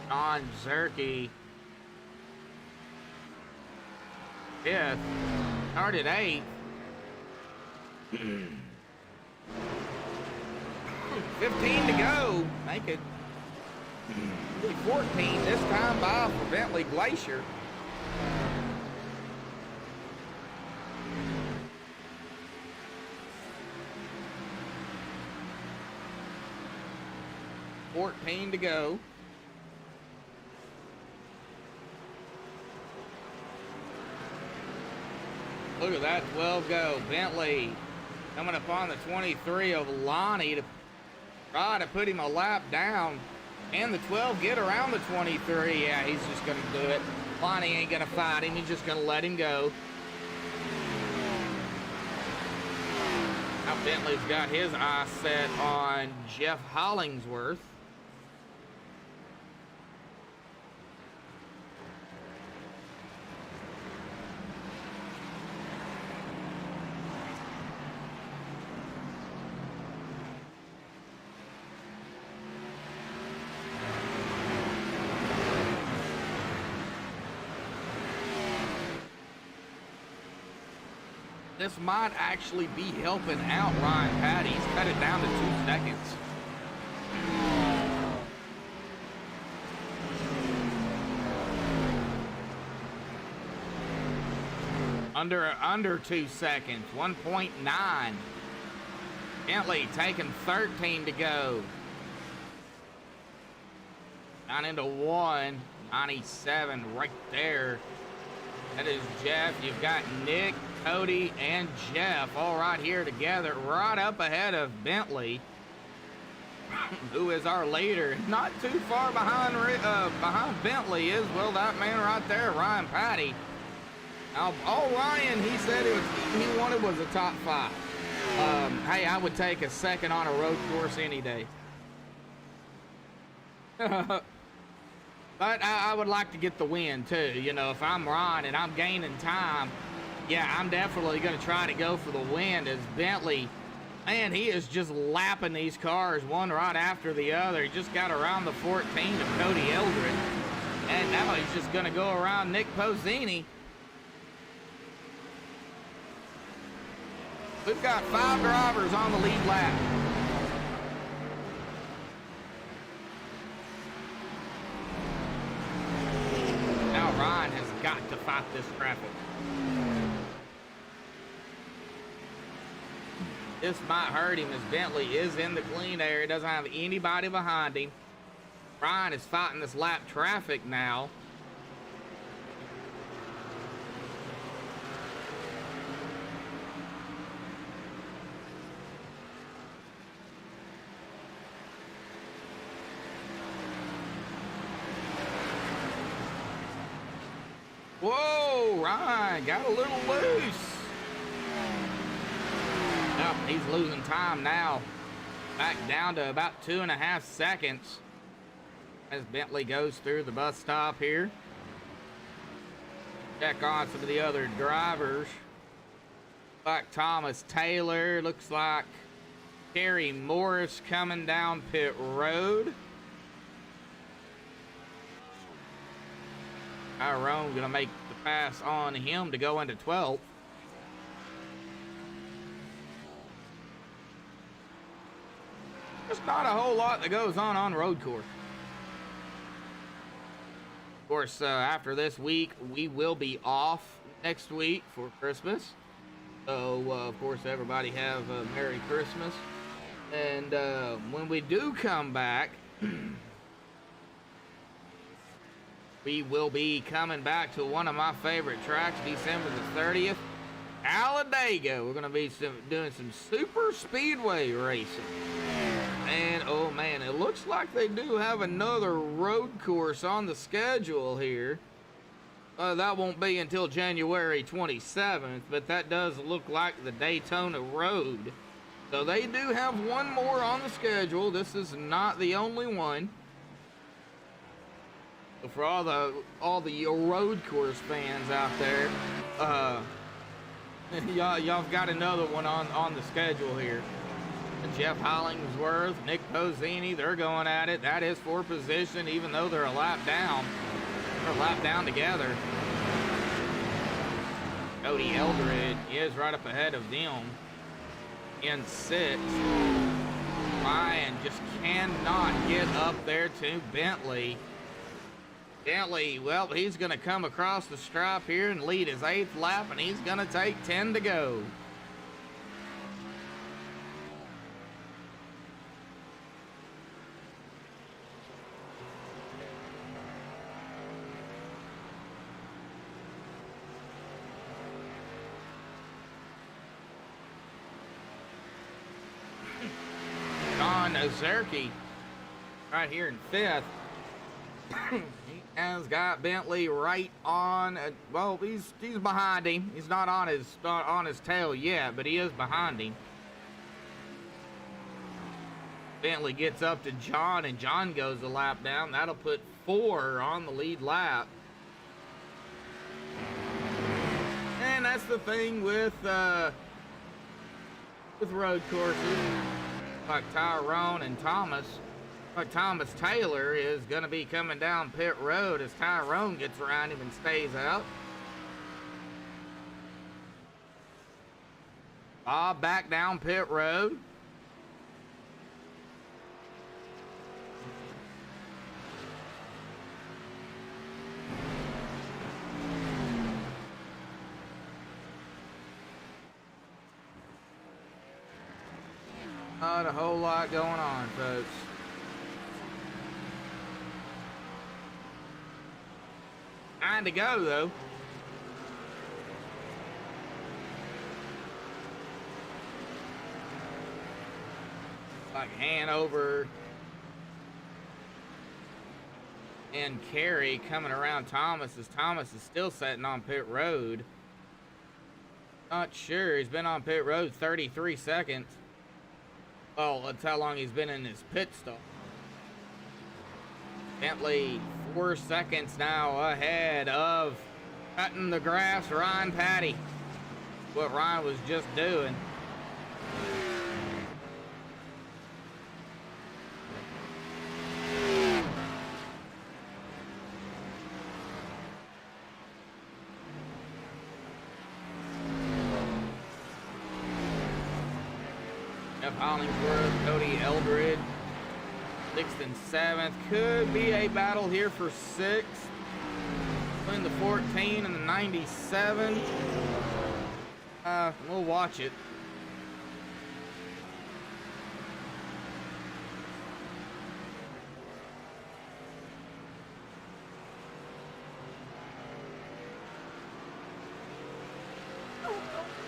John Zerke, 5th, started 8th. 15 to go. Make it 14 this time by for Bentley Glacier. $14 to go. Look at that 12 go. Bentley coming up on the 23 of Lonnie to try to put him a lap down. And the 12 get around the 23. Yeah, he's just going to do it. Lonnie ain't going to fight him. He's just going to let him go. Now Bentley's got his eye set on Jeff Hollingsworth. This might actually be helping out Ryan Patty. He's cut it down to 2 seconds. Under 2 seconds, 1.9. Bentley taking 13 to go. Down into 1, 97 right there. That is Jeff. You've got Nick, Cody, and Jeff all right here together, right up ahead of Bentley, who is our leader. Not too far behind Bentley is, well, that man right there, Ryan Patty. Now, all Ryan, he said he wanted was a top 5. Hey, I would take a second on a road course any day. But I would like to get the win, too. You know, if I'm Ryan and I'm gaining time, yeah, I'm definitely going to try to go for the win. As Bentley, man, he is just lapping these cars one right after the other. He just got around the 14 of Cody Eldred. And now he's just going to go around Nick Pozzini. We've got 5 drivers on the lead lap. Now Ryan has got to fight this traffic. This might hurt him as Bentley is in the clean air. He doesn't have anybody behind him. Ryan is fighting this lap traffic now. Whoa, Ryan got a little loose. Nope, he's losing time now. Back down to about 2.5 seconds as Bentley goes through the bus stop here. Check on some of the other drivers. Like Thomas Taylor, looks like Kerry Morris coming down pit road. Tyrone gonna make the pass on him to go into 12th. There's not a whole lot that goes on road course. Of course, after this week, we will be off next week for Christmas. So, of course, everybody have a Merry Christmas. And when we do come back, we will be coming back to one of my favorite tracks, December the 30th, Talladega. We're going to be doing some super speedway racing. And, oh man, it looks like they do have another road course on the schedule here. That won't be until January 27th, but that does look like the Daytona Road. So they do have one more on the schedule. This is not the only one. So for all the road course fans out there, y'all got another one on the schedule here. Jeff Hollingsworth, Nick Pozzini, they're going at it. That is for position, even though they're a lap down. They're a lap down together. Cody Eldred is right up ahead of them in 6th. Ryan just cannot get up there to Bentley. Bentley, well, he's going to come across the stripe here and lead his 8th lap, and he's going to take 10 to go. John Ozerke right here in 5th. He has got Bentley right on. Well, he's behind him. He's not on his tail yet, but he is behind him. Bentley gets up to John, and John goes a lap down. That'll put 4 on the lead lap. And that's the thing with road courses. Like Tyrone and Thomas. Like Thomas Taylor is going to be coming down pit road as Tyrone gets around him and stays out. Bob back down pit road. Not a whole lot going on, folks. Time to go, though. Like Hanover and Carey coming around Thomas as Thomas is still sitting on pit road. Not sure. He's been on pit road 33 seconds. Well, that's how long he's been in his pit stop. Bentley 4 seconds now ahead of cutting the grass Ryan Patty. What Ryan was just doing. Jeff Hollingsworth, Cody Eldred, 6th and 7th. Could be a battle here for 6th. Between the 14 and the 97. We'll watch it.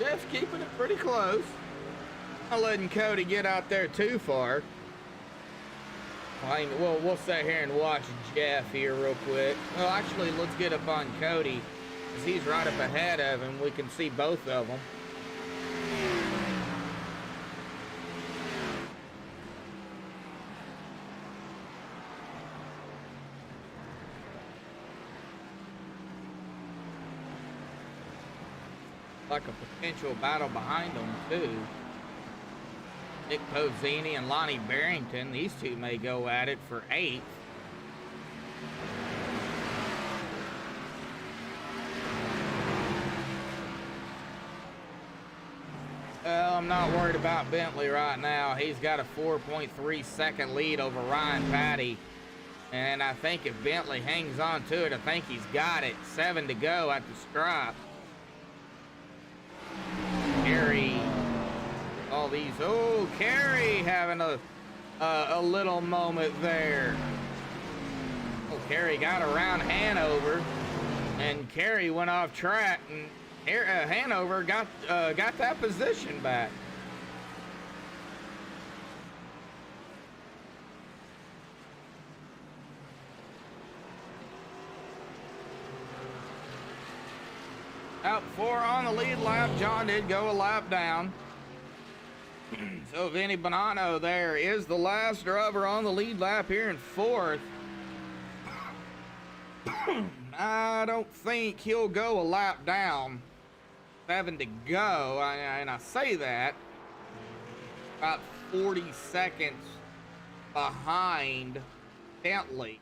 Jeff's keeping it pretty close. Not letting Cody get out there too far. We'll sit here and watch Jeff here real quick. Well, actually, let's get up on Cody 'cause he's right up ahead of him. We can see both of them. Like a potential battle behind them too. Nick Pozzini and Lonnie Barrington, these two may go at it for 8th. Well, I'm not worried about Bentley right now. He's got a 4.3 second lead over Ryan Patty. And I think if Bentley hangs on to it, I think he's got it. 7 to go at the stripe. Carey, all these, oh, Carey having a little moment there. Oh, Carey got around Hanover, and Carey went off track, and Hanover got that position back. Out 4 on the lead lap. John did go a lap down. So Vinny Bonanno there is the last driver on the lead lap here in 4th. I don't think he'll go a lap down. 7 to go, and I say that about 40 seconds behind Bentley.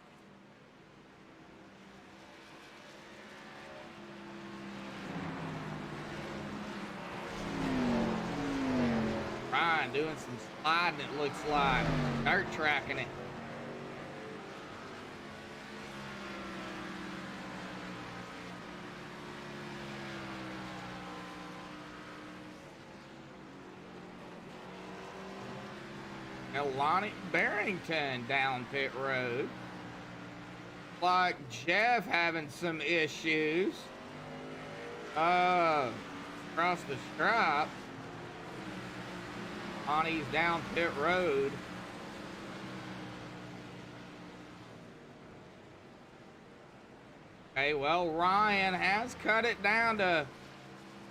Ryan doing some sliding, it looks like. Dirt tracking it. Now Lonnie Barrington down pit road. Like Jeff having some issues. Across the stripe. Lonnie's down pit road. Okay, well, Ryan has cut it down to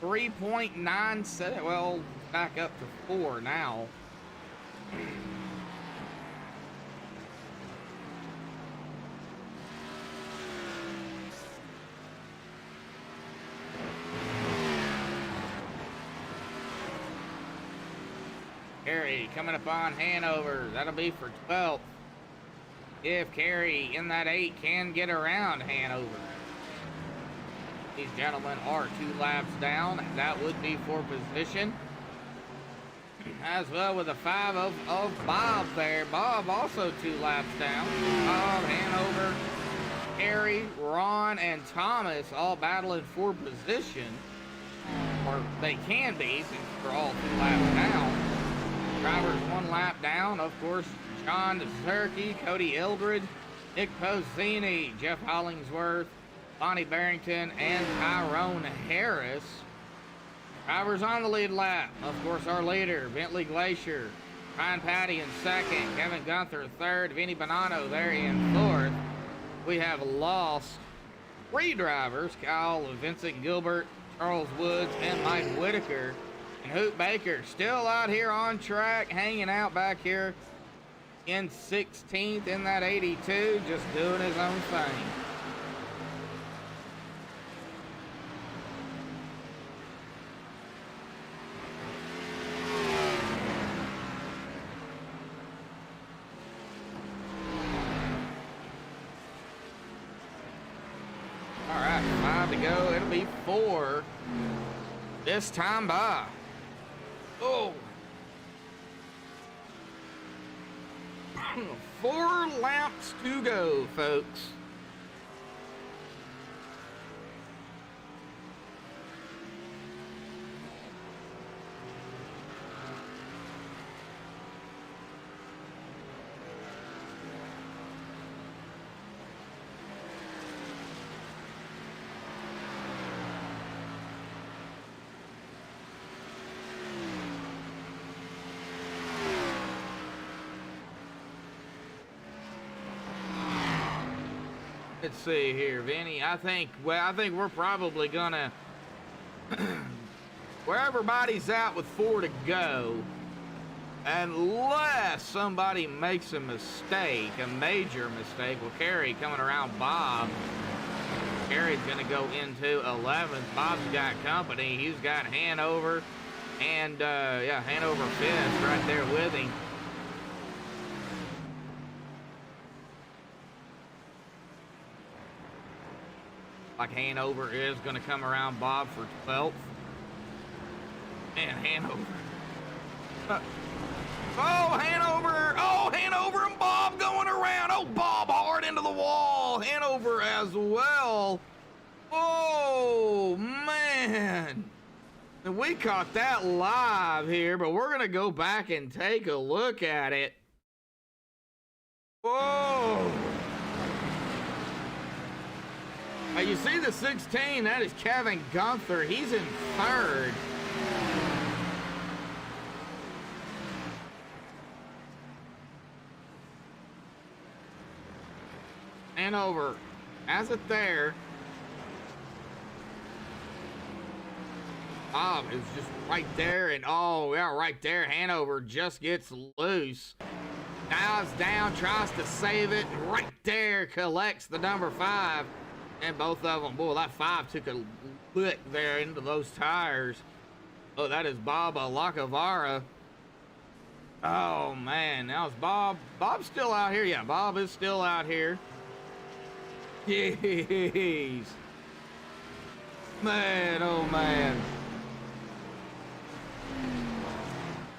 3.97. Well, back up to 4 now. Carey coming up on Hanover. That'll be for 12th. If Carey in that 8 can get around Hanover. These gentlemen are 2 laps down. That would be for position. As well with a 5 of Bob there. Bob also 2 laps down. Bob, Hanover, Carey, Ron, and Thomas all battling for position. Or they can be since they're all 2 laps down. Drivers 1 lap down, of course, John Zerke, Cody Eldred, Nick Pozzini, Jeff Hollingsworth, Lonnie Barrington, and Tyrone Harris. Drivers on the lead lap, of course, our leader, Bentley Glacier, Ryan Patty in 2nd, Kevin Gunther 3rd, Vinny Bonanno there in 4th. We have lost 3 drivers, Kyle Vincent Gilbert, Charles Woods, and Mike Whitaker. And Hoot Baker still out here on track, hanging out back here in 16th in that 82, just doing his own thing. All right, 5 to go. It'll be 4 this time by. Oh. 4 laps to go, folks. Let's see here, Vinny. I think we're probably gonna where everybody's out with 4 to go, unless somebody makes a mistake, a major mistake. Well, Kerry coming around Bob. Kerry's gonna go into 11th. Bob's got company. He's got Hanover and yeah, Hanover 5th right there with him. Like Hanover is gonna come around Bob for 12th. And Hanover. Oh, Hanover and Bob going around. Oh, Bob hard into the wall. Hanover as well. Oh, man. And we caught that live here, but we're going to go back and take a look at it. Whoa. Now you see the 16, that is Kevin Gunther. He's in 3rd. Hanover has it there. Bob is just right there, and oh yeah, right there. Hanover just gets loose. Now it's down, tries to save it. Right there, collects the number 5, and both of them. Boy, that 5 took a lick there into those tires. Oh, that is Bob Lacavara. Oh man, now it's Bob. Bob's still out here. Yeah, Bob is still out here. Jeez. Man, oh man.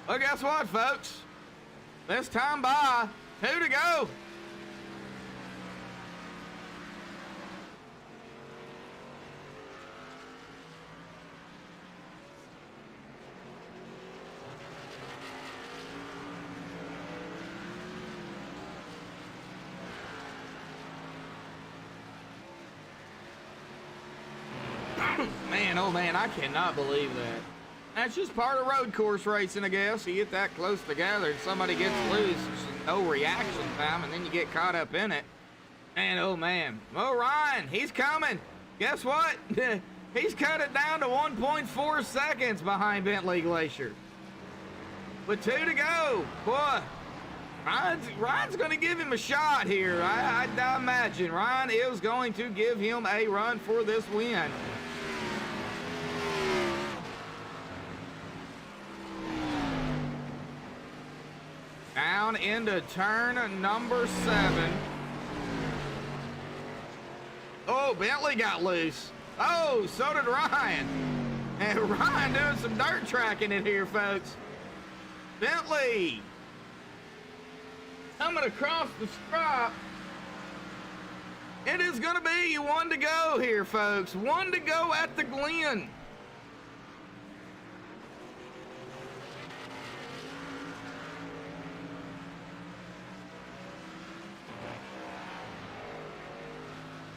Well, guess what, folks? This time by 2 to go. Man, oh man, I cannot believe that. That's just part of road course racing, I guess. You get that close together and somebody gets loose, there's no reaction time, and then you get caught up in it. And oh man, oh Ryan, he's coming. Guess what? He's cut it down to 1.4 seconds behind Bentley Glacier. With 2 to go, boy. Ryan's going to give him a shot here. I imagine Ryan is going to give him a run for this win. Down into turn number 7. Oh, Bentley got loose. Oh, so did Ryan. And Ryan doing some dirt tracking in here, folks. Bentley coming across the stripe. It is going to be 1 to go here, folks. 1 to go at the Glen.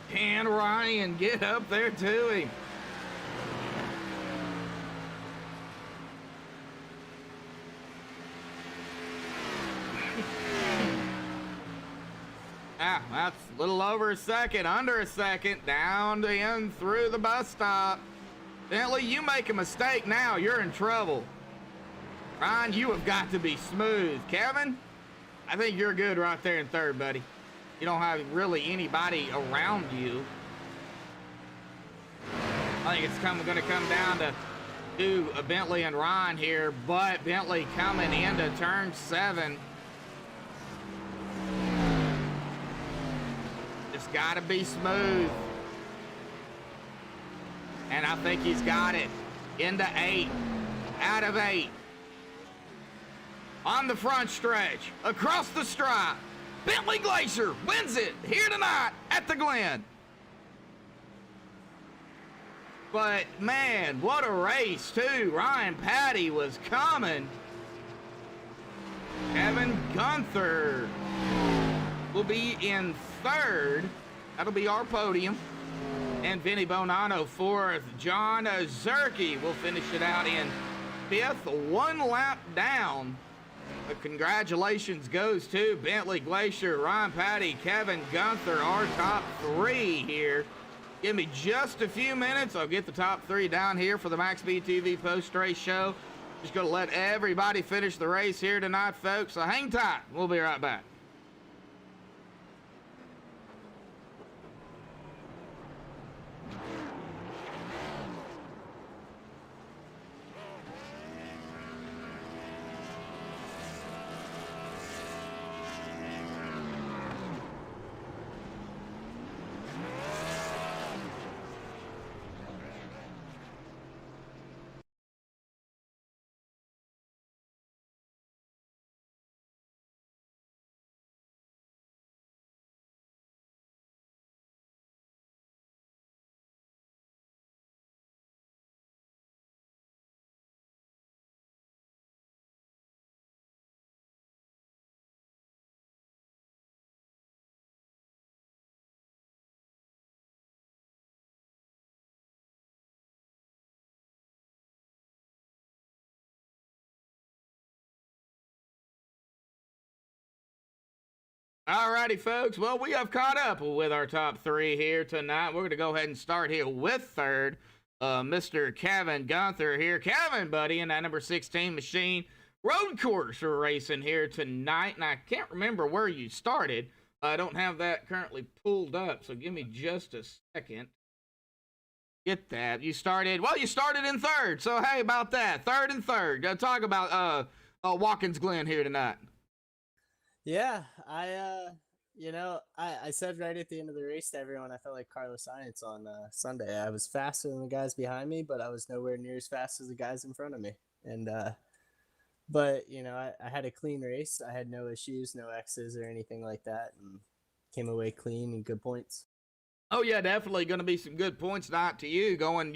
Can Ryan get up there to him? That's a little over a second, under a second, down to in through the bus stop. Bentley, you make a mistake now, you're in trouble. Ryan, you have got to be smooth. Kevin, I think you're good right there in 3rd, buddy. You don't have really anybody around you. I think it's going to come down to Bentley and Ryan here, but Bentley coming into turn 7. It's got to be smooth. And I think he's got it. Into 8. Out of 8. On the front stretch. Across the stripe. Bentley Glacier wins it here tonight at the Glen. But, man, what a race, too. Ryan Patty was coming. Kevin Gunther will be in 3rd. That'll be our podium. And Vinny Bonanno 4th. John Zerke will finish it out in 5th. 1 lap down Congratulations goes to Bentley Glacier, Ryan Patty, Kevin Gunther, our top 3 here. Give me just a few minutes. I'll get the top 3 down here for the MaxSpeedTV post-race show. Just going to let everybody finish the race here tonight, folks. So hang tight. We'll be right back. Alrighty, folks. Well, we have caught up with our top 3 here tonight. We're going to go ahead and start here with third, Mr. Kevin Gunther here. Kevin, buddy, in that number 16 machine road course we're racing here tonight. And I can't remember where you started. I don't have that currently pulled up, so give me just a second. Get that. You started in third. So, hey, about that. Third and third. Gotta talk about Watkins Glen here tonight. Yeah, I said right at the end of the race to everyone, I felt like Carlos Sainz on Sunday. I was faster than the guys behind me, but I was nowhere near as fast as the guys in front of me. And but I had a clean race. I had no issues, no X's or anything like that, and came away clean and good points. Oh yeah, definitely going to be some good points tonight to you going.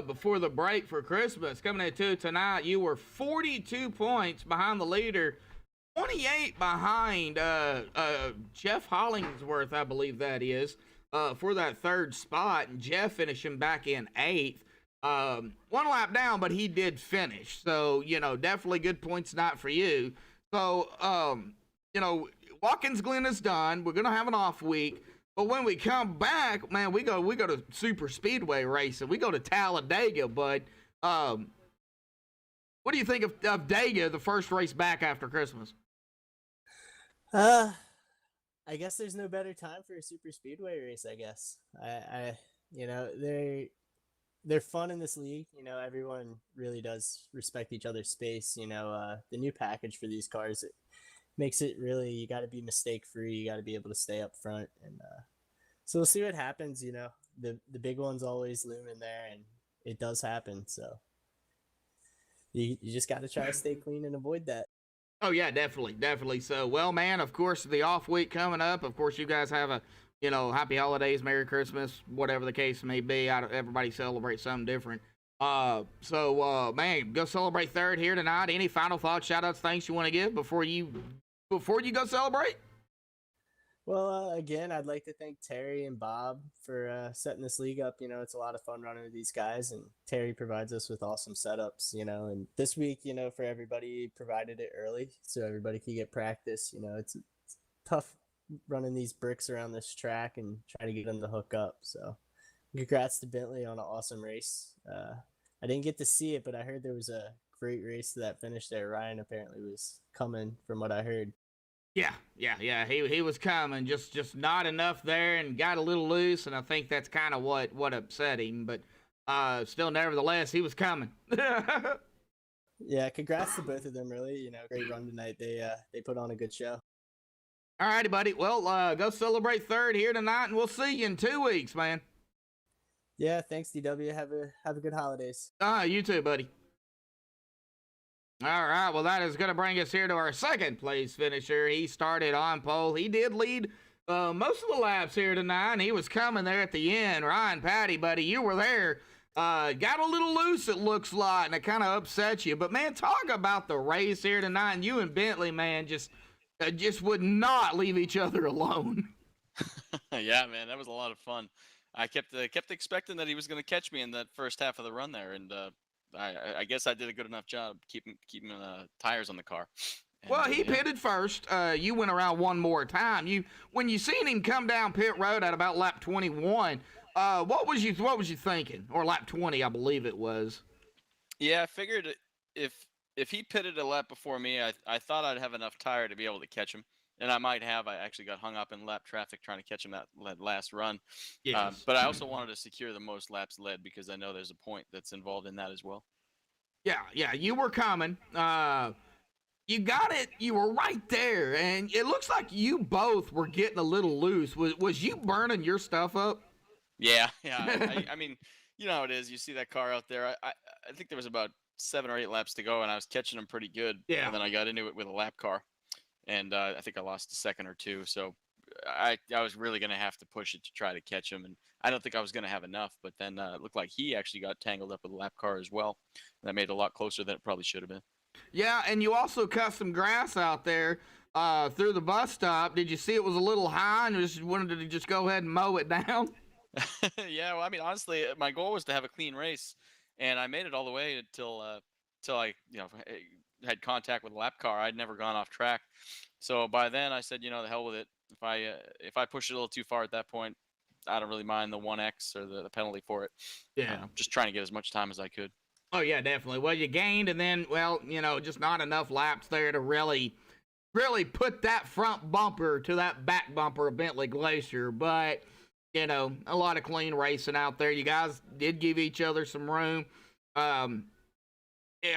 Before the break for Christmas coming into tonight, you were 42 points behind the leader. 28 behind Jeff Hollingsworth, I believe that is, for that third spot, and Jeff finishing back in 8th. 1 lap down, but he did finish. So, definitely good points tonight for you. So, Watkins Glen is done. We're going to have an off week. But when we come back, man, we go to Super Speedway racing. We go to Talladega, bud. What do you think of Dega, the first race back after Christmas? I guess there's no better time for a super speedway race, I guess. They're fun in this league. Everyone really does respect each other's space. The new package for these cars, it makes it really, you got to be mistake free. You got to be able to stay up front. And so we'll see what happens. The big ones always loom in there, and it does happen. So you just got to try to stay clean and avoid that. Oh, yeah, definitely. So, well, man, of course, the off week coming up. Of course, you guys have a, happy holidays, Merry Christmas, whatever the case may be. Everybody celebrates something different. Man, go celebrate third here tonight. Any final thoughts, shout-outs, things you want to give before you go celebrate? Well, again, I'd like to thank Terry and Bob for setting this league up. It's a lot of fun running with these guys, and Terry provides us with awesome setups, and this week, for everybody, he provided it early so everybody could get practice. It's tough running these bricks around this track and trying to get them to hook up. So congrats to Bentley on an awesome race. I didn't get to see it, but I heard there was a great race to that finish there. Ryan apparently was coming from what I heard. Yeah. He was coming, just not enough there and got a little loose, and I think that's kind of what upset him. But still, nevertheless, he was coming. Yeah, congrats to both of them. Really, great run tonight. They put on a good show. All righty, buddy. Well, go celebrate third here tonight, and we'll see you in 2 weeks, man. Yeah, thanks, DW. Have a good holidays. You too, buddy. All right, well, that is going to bring us here to our second place finisher. He started on pole. He did lead most of the laps here tonight, and he was coming there at the end. Ryan Patty, buddy, you were there. Got a little loose, it looks like, and it kind of upset you. But, man, talk about the race here tonight. And you and Bentley, man, just would not leave each other alone. Yeah, man, that was a lot of fun. I kept expecting that he was going to catch me in that first half of the run there, and I guess I did a good enough job keeping tires on the car. And, Well, he pitted first. You went around one more time. When you seen him come down pit road at about lap 21, what was you thinking? Or lap 20, I believe it was. Yeah, I figured if he pitted a lap before me, I thought I'd have enough tire to be able to catch him, and I might have. I actually got hung up in lap traffic trying to catch him that last run. Yes. But I also wanted to secure the most laps led because I know there's a point that's involved in that as well. Yeah, you were coming. You got it. You were right there, and it looks like you both were getting a little loose. Was you burning your stuff up? Yeah. I mean, you know how it is. You see that car out there. I think there was about 7 or 8 laps to go, and I was catching them pretty good. Yeah. And then I got into it with a lap car, and I think I lost a second or two. So I was really gonna have to push it to try to catch him, and I don't think I was gonna have enough. But then it looked like he actually got tangled up with a lap car as well. That made it a lot closer than it probably should have been. Yeah, and you also cut some grass out there through the bus stop. Did you see it was a little high and just wanted to just go ahead and mow it down? Yeah, well, I mean, honestly, my goal was to have a clean race, and I made it all the way until I, had contact with a lap car. I'd never gone off track, so by then I said, the hell with it. If I push it a little too far at that point, I don't really mind the 1x or the penalty for it. Yeah. Just trying to get as much time as I could. Oh yeah, definitely. Well, you gained, and then, well, just not enough laps there to really put that front bumper to that back bumper of Bentley Glacier. But a lot of clean racing out there. You guys did give each other some room. A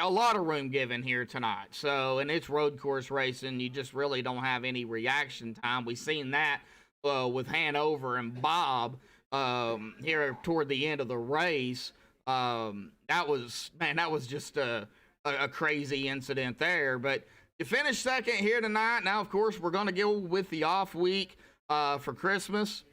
lot of room given here tonight. So, and it's road course racing. You just really don't have any reaction time. We seen that with Hanover and Bob here toward the end of the race. That was just a crazy incident there. But you finished second here tonight. Now, of course, we're going to go with the off week for Christmas.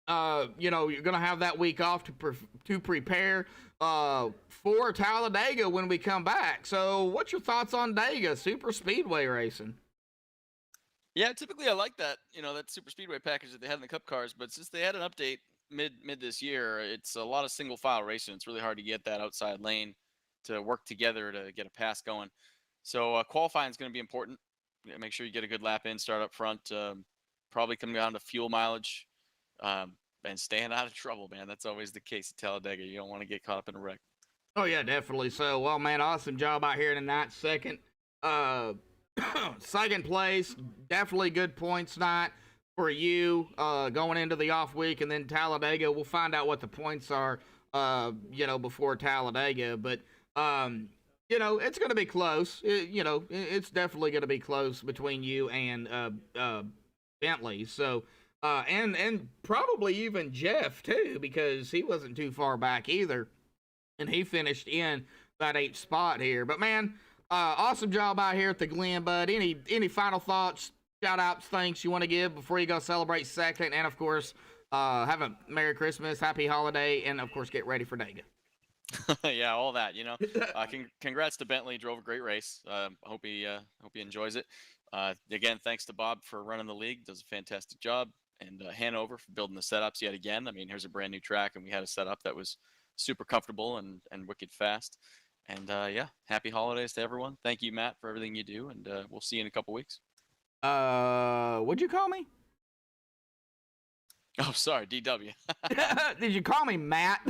You're going to have that week off to prepare for Talladega when we come back. So what's your thoughts on Dega super speedway racing? Yeah, typically I like that, that super speedway package that they had in the cup cars, but since they had an update mid this year, it's a lot of single file racing. It's really hard to get that outside lane to work together to get a pass going. So qualifying is going to be important. Make sure you get a good lap in, start up front. Probably come down to fuel mileage. And staying out of trouble, man. That's always the case at Talladega. You don't want to get caught up in a wreck. Oh yeah, definitely. So, well, man, awesome job out here tonight. Second place, definitely good points night for you going into the off week, and then Talladega. We'll find out what the points are, before Talladega. But it's going to be close. It's definitely going to be close between you and Bentley. So. And probably even Jeff too, because he wasn't too far back either, and he finished in that 8th spot here. But man, awesome job out here at the Glen, bud. Any final thoughts, shout outs, thanks you want to give before you go celebrate second, and of course, have a Merry Christmas, Happy Holiday, and of course, get ready for Dega. Yeah, all that. Congrats to Bentley. Drove a great race. Hope he enjoys it. Again, thanks to Bob for running the league. Does a fantastic job. And Hanover for building the setups yet again. I mean, here's a brand new track, and we had a setup that was super comfortable and wicked fast. And happy holidays to everyone. Thank you, Matt, for everything you do, and we'll see you in a couple weeks. What'd you call me? Oh, sorry, DW. Did you call me Matt?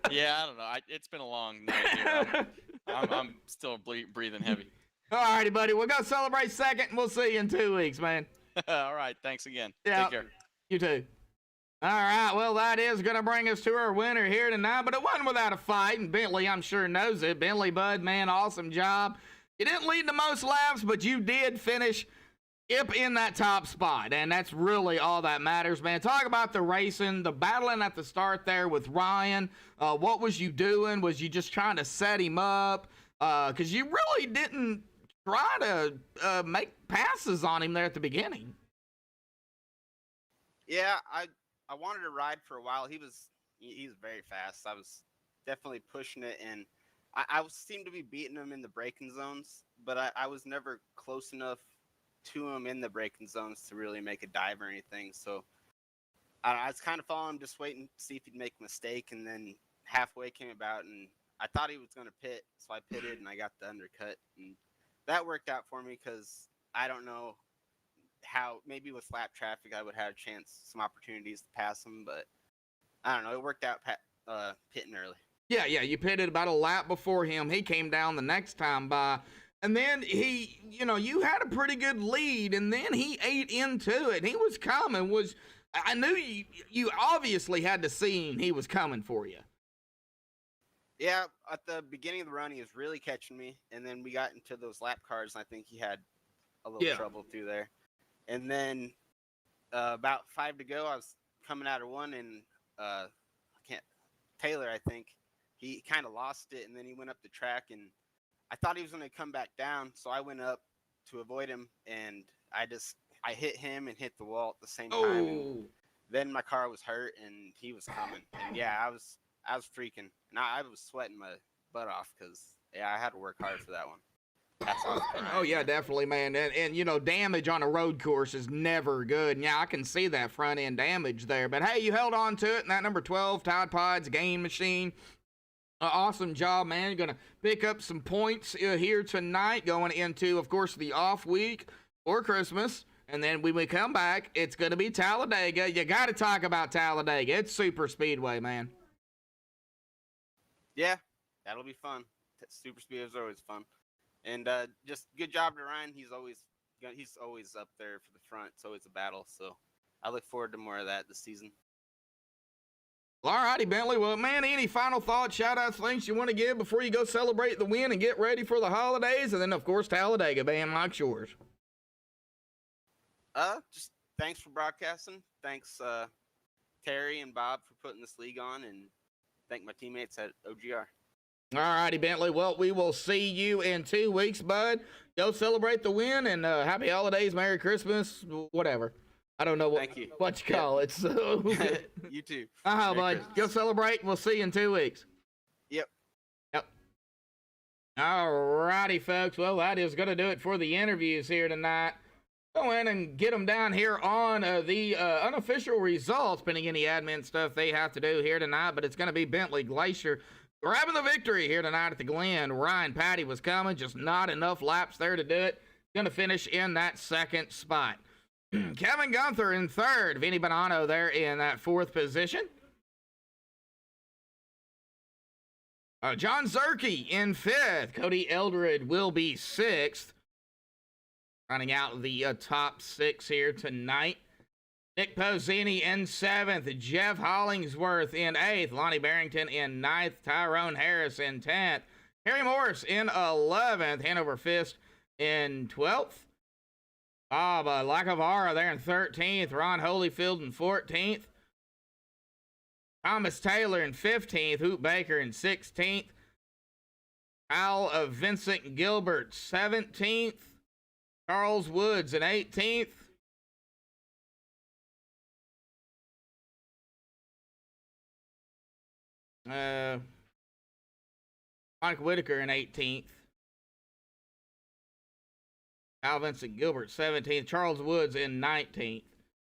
Yeah, I don't know. It's been a long night here. I'm still breathing heavy. All righty, buddy. We'll go celebrate second, and we'll see you in 2 weeks, man. All right. Thanks again. Yeah, take care. You too. All right. Well, that is going to bring us to our winner here tonight, but it wasn't without a fight, and Bentley, I'm sure, knows it. Bentley, bud, man, awesome job. You didn't lead the most laps, but you did finish up in that top spot, and that's really all that matters, man. Talk about the racing, the battling at the start there with Ryan. What was you doing? Was you just trying to set him up? Because you really didn't try to make passes on him there at the beginning. Yeah, I wanted to ride for a while. He was very fast. I was definitely pushing it, and I seemed to be beating him in the braking zones, but I was never close enough to him in the braking zones to really make a dive or anything. So I was kind of following him, just waiting to see if he'd make a mistake, and then halfway came about, and I thought he was going to pit, so I pitted and I got the undercut. And that worked out for me because I don't know how, maybe with lap traffic, I would have a chance, some opportunities to pass him, but I don't know. It worked out pitting early. Yeah, you pitted about a lap before him. He came down the next time by. And then you had a pretty good lead, and then he ate into it. He was coming. I knew you obviously had to see he was coming for you. Yeah, at the beginning of the run, he was really catching me, and then we got into those lap cars, and I think he had a little trouble through there. And then about 5 to go, I was coming out of one, and Taylor, I think, he kind of lost it, and then he went up the track, and I thought he was going to come back down, so I went up to avoid him, and I hit him and hit the wall at the same time. And then my car was hurt, and he was coming. And yeah, I was freaking, and I was sweating my butt off because I had to work hard for that one. That's all. Oh yeah, definitely, man. And damage on a road course is never good. And yeah, I can see that front end damage there. But hey, you held on to it, and that number 12 Tide Pods game machine. Awesome job, man. You're going to pick up some points here tonight going into, of course, the off week or Christmas. And then when we come back, it's going to be Talladega. You got to talk about Talladega. It's super speedway, man. Yeah, that'll be fun. Super speedway is always fun. And just good job to Ryan. He's always up there for the front. It's always a battle. So I look forward to more of that this season. All righty, Bentley. Well, man, any final thoughts, shout-outs, things you want to give before you go celebrate the win and get ready for the holidays? And then, of course, Talladega, man, Mike's yours. Just thanks for broadcasting. Thanks, Terry and Bob, for putting this league on, and thank my teammates at OGR. All righty, Bentley. Well, we will see you in 2 weeks, bud. Go celebrate the win, and happy holidays, Merry Christmas, whatever. I don't know what you call it. So you too. Bud. Christmas. Go celebrate. We'll see you in 2 weeks. Yep. All righty, folks. Well, that is going to do it for the interviews here tonight. Go in and get them down here on the unofficial results, pending any admin stuff they have to do here tonight. But it's going to be Bentley Glacier grabbing the victory here tonight at the Glen. Ryan Patty was coming, just not enough laps there to do it. Going to finish in that second spot. Kevin Gunther in third. Vinny Bonanno there in that fourth position. John Zerke in fifth. Cody Eldred will be sixth. Running out the top six here tonight. Nick Pozzini in seventh. Jeff Hollingsworth in eighth. Lonnie Barrington in ninth. Tyrone Harris in 10th. Harry Morris in 11th. Hanover Fist in 12th. Bob Lacavara there in 13th. Ron Holyfield in 14th. Thomas Taylor in 15th. Hoot Baker in 16th. Kyle of Vincent Gilbert 17th. Charles Woods in 18th. Mike Whitaker in 18th. Kyle Vincent Gilbert 17th. Charles Woods in 19th.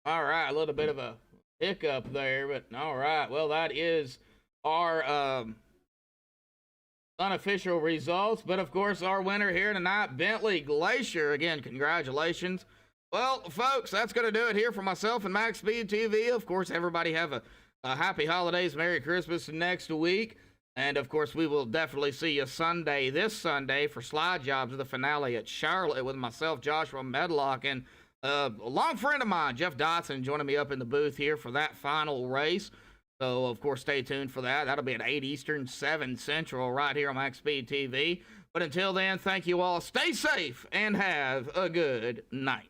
All right, a little bit of a hiccup there, but all right. Well, that is our unofficial results. But, of course, our winner here tonight, Bentley Glacier. Again, congratulations. Well, folks, that's going to do it here for myself and MaxSpeedTV. Of course, everybody have a happy holidays, Merry Christmas next week. And, of course, we will definitely see you this Sunday, for slide jobs of the finale at Charlotte with myself, Joshua Medlock, and a long friend of mine, Jeff Dotson, joining me up in the booth here for that final race. So, of course, stay tuned for that. That'll be at 8 Eastern, 7 Central, right here on MaxSpeedTV. But until then, thank you all. Stay safe and have a good night.